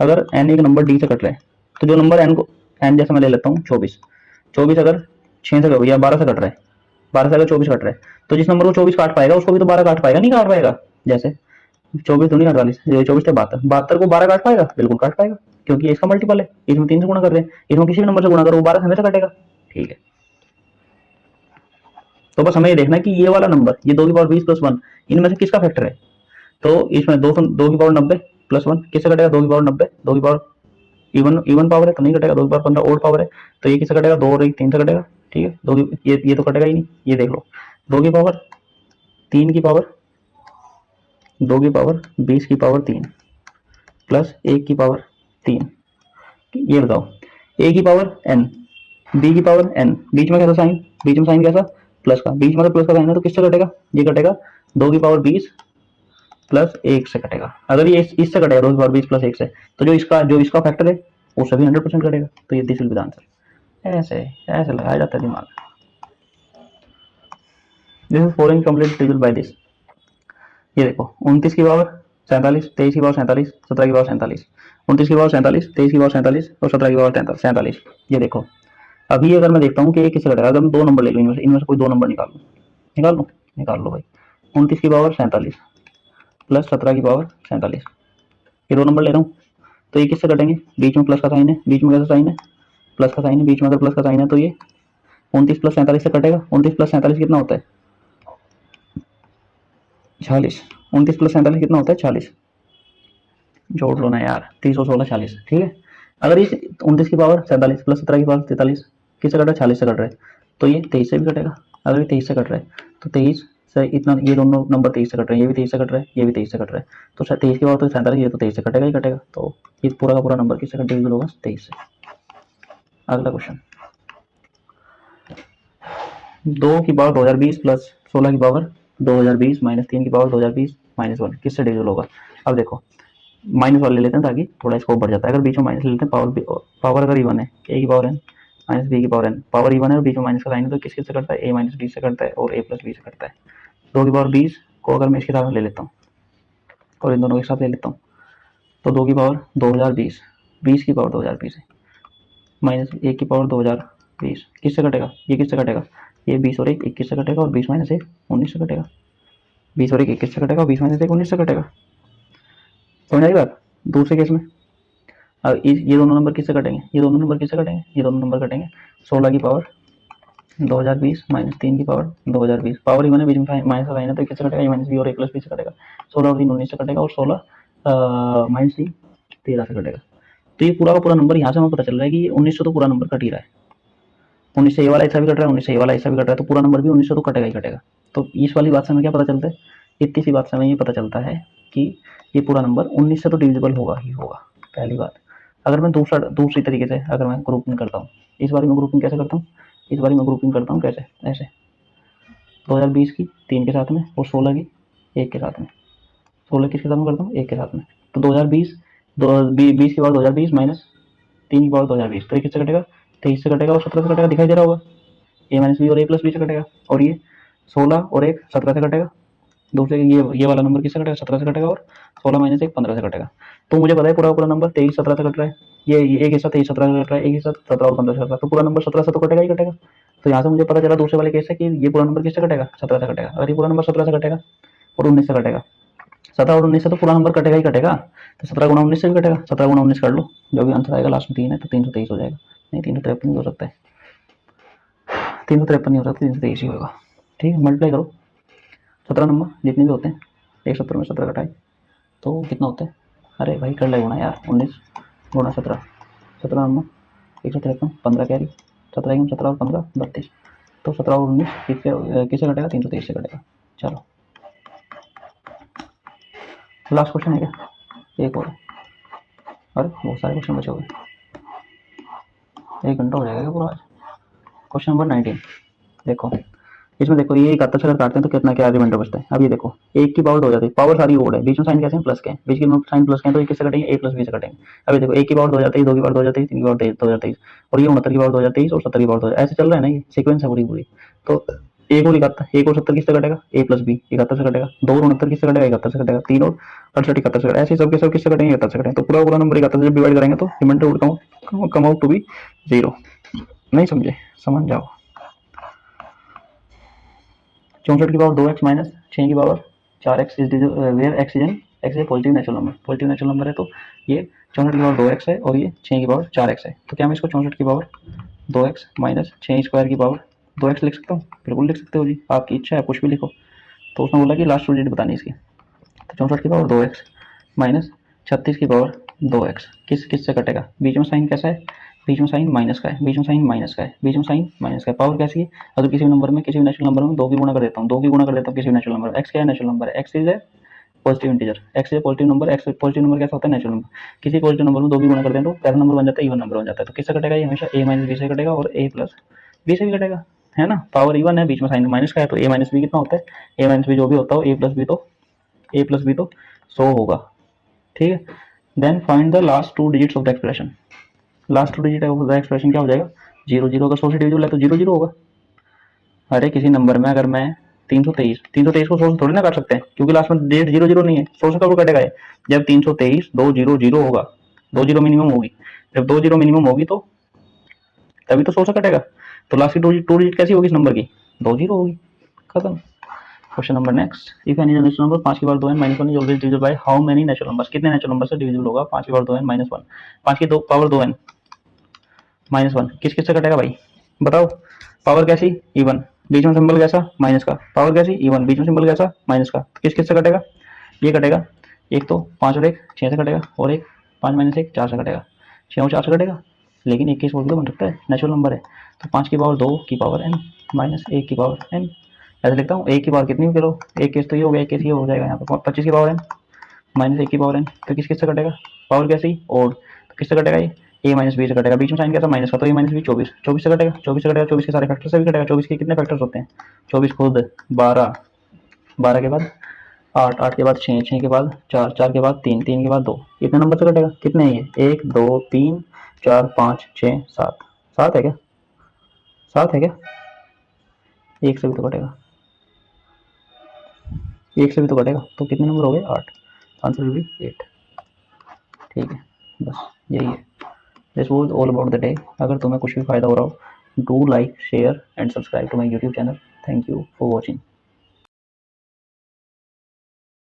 अगर एन एक नंबर डी से कट रहा है तो जो नंबर एन को, एन जैसे मैं ले लेता हूँ 24, 24 अगर 6 से या 12 से कट रहा है, 12 से अगर 24 कट रहा है, तो जिस नंबर को 24 काट पाएगा उसको भी तो 12 काट पाएगा, नहीं काट पाएगा। जैसे 24 दूनी 48, 24 थे 72, 72 को 12 काट पाएगा, बिल्कुल काट पाएगा, क्योंकि इसका मल्टीपल है, इसमें 3 से गुणा कर रहे हैं, इसमें किसी भी नंबर से गुणा करो वो 12 से हमेशा कटेगा। ठीक है, तो बस हमें ये देखना है कि ये वाला नंबर, ये 2 की पावर 20 + 1, इनमें से किसका फैक्टर है। तो इसमें 2 की पावर 90 + 1 किससे कटेगा, 2 की पावर 90, 2 की पावर इवन इवन पावर है तो नहीं कटेगा, 2 की पावर 15 ओड पावर है तो ये किससे कटेगा, 2 और 1 3 से कटेगा। ठीक है, ये तो कटेगा ही नहीं, ये देख लो। 2 की पावर 3 की पावर 2 की पावर 20 की पावर 3 प्लस 1 की पावर 3, ये बताओ। A की पावर n, B की पावर n, बीच में कैसा साइन, बीच में साइन कैसा, प्लस का, बीच में तो प्लस का साइन है तो किससे कटेगा, ये कटेगा 2 की पावर 20 + 1 से कटेगा। अगर ये इससे कटेगा 2 की पावर 20 + 1 से, तो जो इसका फैक्टर है वो सभी 100% कटेगा। तो ये this will be the answer. ऐसे ऐसे लगाया जाता है दिमाग। This is four incomplete division by this. ये देखो 29 की पावर 47, 23 की पावर 47, 17 की पावर 47, 29 की पावर 47, 23 की पावर 47 और 17 की पावर 47। ये देखो, अभी अगर मैं देखता हूँ कि ये किससे कटेगा, अगर मैं दो नंबर ले लूँ, इनमें से कोई दो नंबर निकाल लूँ, निकाल लो भाई। 29 की पावर 47 प्लस 17 की पावर 47, ये दो नंबर ले रहा हूँ, तो ये किससे कटेंगे, बीच में प्लस का साइन है, बीच में कैसा साइन है, प्लस का साइन है, बीच में अगर प्लस का साइन है तो ये 29 + 47 से कटेगा। 29 + 47 कितना होता है, 46। 29 + 47 कितना होता है, 46। जोड़ लो ना यार, 316 40। ठीक है, अगर इस 29 की पावर 47 प्लस 17 की पावर 43 किससे कट रहा है, 46 से कट रहा है, तो ये 23 से भी कटेगा। अगर ये 23 से कट रहा है तो 23 से इतना, ये दोनों नंबर 23 से कट रहे हैं, ये भी 23 से कट रहा है, ये भी 23 से कट रहा है, तो 23 की पावर तो 47, ये तो 23 से कटेगा ही कटेगा। तो ये पूरा का पूरा नंबर किससे डिविजिबल होगा, 23 से। अगला क्वेश्चन, 2 की पावर 2020 प्लस 16 की पावर 2020 माइनस 3 की पावर 2020 -1 किससे डिविजिबल होगा। अब देखो, माइनस वाले ले लेते हैं ताकि थोड़ा स्कोप बढ़ जाता है। अगर बीच में माइनस ले लेते हैं, पावर अगर इवन है, a की पावर n माइनस b की पावर n, पावर इवन है और बीच में माइनस का साइन है, तो किससे कटता है, a माइनस b से कटता है और a प्लस b से कटता है। 2 की पावर 20 को अगर मैं इसके साथ ले लेता हूँ और इन दोनों के साथ ले लेता हूँ, तो 2 की पावर 2020, 20 की पावर 2020 है, माइनस 1 की पावर 2020 किससे कटेगा, ये किससे कटेगा, ये 20 और 1 21 से कटेगा और 20 - 1 19 से कटेगा। 20 और 1 21 से कटेगा और 20 - 1 19 से कटेगा। समझ आई बात। दूसरे केस में अब ये दोनों नंबर किससे कटेंगे, ये दोनों नंबर किससे कटेंगे, ये दोनों नंबर कटेंगे 16 की पावर 2020 माइनस 3 की पावर 2020, पावर इवन है, बीच में माइनस का साइन है तो किससे कटेगा, माइनस बी और 1 प्लस बी से कटेगा। 16 और 3 19 से कटेगा और 16 माइनस 3 13 से कटेगा। तो ये पूरा का पूरा नंबर यहाँ से हमें पता चल रहा है कि ये 19 से तो पूरा नंबर कट ही रहा है। 19 से ये वाला हिस्सा भी कट रहा है, 19 से ये वाला हिस्सा भी कट रहा है, तो पूरा नंबर भी 19 से तो कटेगा ही कटेगा। तो इस वाली बात से हमें क्या पता चलता है, इतनी सी बात से हमें ये पता चलता है कि ये पूरा नंबर 19 से तो डिविजिबल होगा ही होगा, पहली बात। अगर मैं दूसरी तरीके से अगर मैं ग्रुपिंग करता हूँ, इस बारी में ग्रुपिंग कैसे करता हूँ, इस बारी में ग्रुपिंग करता हूँ कैसे, ऐसे 2020 की 3 के साथ में और 16 की 1 के साथ में, 16 किसके साथ में करता हूँ, 1 के साथ में। तो 2020 20 की पावर 2020 माइनस 3 की पावर 2020, तो ये किससे कटेगा, 23 से कटेगा और 17 से कटेगा, दिखाई दे रहा होगा। ए माइनस बी और ए प्लस बी से कटेगा, और ये 16 और 1 17 से कटेगा। दूसरे ये वाला नंबर किससे कटेगा, 17 से कटेगा और 16 - 1 15 से कटेगा। तो मुझे पता है पूरा पूरा नंबर 23 17 से कट रहा है, ये एक हिस्सा 23 17 से कट रहा है, एक हिस्सा 17 और 15 से कट रहा है, तो पूरा नंबर 17 से तो कटेगा ही कटेगा। तो यहाँ से मुझे पता चला दूसरे वाले केस से कि ये पूरा नंबर किससे कटेगा, 17 से कटेगा। अगर ये पूरा नंबर 17 से कटेगा और 19 से कटेगा, 17 और 19 से तो पूरा नंबर कटेगा ही कटेगा, तो 17 गुणा 19 से भी कटेगा, 17 गुणा 19 कर लो, जो भी आंसर आएगा लास्ट में 3 है तो 323 हो जाएगा। नहीं 353 नहीं हो सकता है, 353 नहीं हो सकता, 323 ही होगा। ठीक है, मल्टीप्लाई करो 17 नंबर जितने भी होते हैं, 170 में 17 कटाए तो कितना होता है, अरे भाई कर ले गुणा यार, 19 गुणा 17, 17 नंबर 153, 15 कैरी, 17 17 और 15 32, तो 17 और 19 किससे कटेगा, 323 से कटेगा। चलो लास्ट क्वेश्चन है क्या, एक और, अरे बहुत सारे क्वेश्चन बचे हुए, 1 घंटा हो जाएगा पूरा आज। क्वेश्चन नंबर 19 देखो, इसमें देखो ये 71 से अगर काटते हैं तो कितना क्या रिमाइंडर बचता है। अब ये देखो एक की पावर 2 हो जाती है, पावर सारी ओड है, बीच में साइन कैसे हैं प्लस के हैं, बीच के साइन प्लस के हैं तो ये किससे कटेंगे a प्लस b से कटेंगे। अब ये देखो एक की पावर 2 हो जाती है, 2 की पावर 2 हो जाती है, 3 की पावर 2 हो जाती है और ये 69 की पावर 2 हो जाती है और 70 की पावर 2 ऐसे चल रहा है ना, ये सीक्वेंस है पूरी पूरी। तो एक और 71, एक और 70 किससे कटेगा, a प्लस b 71 से कटेगा, 2 और 69 किससे कटेगा 71 से कटेगा, 3 और 68 71 से कटेगा, ऐसे सब के सब किससे कटेंगे 71 से कटेंगे। तो पूरा पूरा नंबर 71 से डिवाइड करेंगे तो remainder would come out to be 0। नहीं समझे, समझ जाओ। 64 की पावर 2x माइनस 6 की power 4x is where x is positive natural number, positive natural number है तो ये 64 की पावर 2x है और ये 6 की पावर 4x है। तो क्या मैं इसको 64 की पावर 2x माइनस 6 स्क्वायर की पावर 2x लिख सकता हूँ? बिल्कुल लिख सकते हो जी, आपकी इच्छा है, कुछ भी लिखो। तो उसने बोला कि लास्ट डिजिट बतानी इसकी, तो 64 की पावर 2x माइनस 36 की पावर 2x किस से कटेगा, बीच में साइन कैसा है, बीच में साइन माइनस का है, बीच में साइन माइनस का है, बीच में साइन माइनस का है। पावर कैसी है, अगर किसी भी नंबर में, किसी भी नेचुरल नंबर में 2 की गुणा कर देता हूँ, 2 की गुणा कर देता हूँ किसी भी नेचुरल नंबर, x क्या है नेचुरल नंबर है, x is a positive integer, x is positive number, x positive number कैसा होता है नेचुरल नंबर। किसी पॉजिटिव नंबर में 2 की गुणा कर दें तो पहला नंबर बन जाता है इवन नंबर बन जाता है। तो किससे कटेगा ये हमेशा a माइनस बी से कटेगा और a प्लस बी से भी कटेगा, है ना। पावर इवन है, बीच में साइन माइनस का है तो a माइनस बी कितना होता है, a माइनस बी जो भी होता हो a प्लस बी तो 100 होगा, ठीक है। Then find the last two digits of the expression, last two digit of the expression क्या हो जाएगा, 0 अगर 100 से डिविजिबल है तो 0 होगा। अरे किसी नंबर में अगर मैं 323 को 100 से थोड़ी ना काट सकते हैं, क्योंकि लास्ट में डेट 0 नहीं है, 100 से कब कटेगा ये, जब 323 200 होगा, 20 मिनिमम होगी, जब 20 मिनिमम होगी तो तभी तो 100 से कटेगा। तो लास्ट की टू डिजिट कैसी होगी इस नंबर की, 20 होगी, खत्म। Question number next, if any natural number 5 की power 2n minus 1 is always divisible by how many natural numbers, कितने नेचुरल नंबर से डिविजिबल होगा 5 की पावर 2n माइनस 1, 5 की पावर 2n माइनस 1 किस से कटेगा भाई बताओ। पावर कैसी इवन, बीच में सिंबल कैसा माइनस का, पावर कैसी इवन, बीच में सिंबल कैसा माइनस का, तो किस से कटेगा, ये कटेगा, एक तो 5 और 1 6 से कटेगा और एक 5 माइनस 1 4 से कटेगा, 6 और 4 से कटेगा, लेकिन एक केस और भी तो बन सकता है, नेचुरल नंबर है। तो 5 की पावर 2 की पावर n माइनस 1 की पावर n, ऐसे लिखता हूँ, एक की पावर कितनी करो, एक केस तो ये हो गया, एक केस ये हो जाएगा यहाँ पे 25 की पावर n माइनस 1 की पावर n, तो किस से कटेगा, पावर कैसी और, तो किससे कटेगा ये a माइनस बी से कटेगा, बीच में साइन कैसा माइनस का, तो a माइनस बी 24 से कटेगा, 24 के सारे फैक्टर से भी कटेगा, 24 के कितने फैक्टर्स होते हैं, 24 खुद 12, 12 के बाद 8, 8 के बाद 6, 6 के बाद 4, 4 के बाद 3, 3 के बाद 2, कितने नंबर से कटेगा, कितने हैं ये 1 2 3 4 5 6 7, 7 है क्या, 7 है क्या, एक से भी तो कटेगा, एक से भी तो कटेगा, तो कितने नंबर हो गए 8, आंसर विल बी 8, ठीक है, बस यही है। This was all about the day. अगर तुम्हें कुछ भी फायदा हो रहा हो, do like share and subscribe to my YouTube channel. Thank you for watching.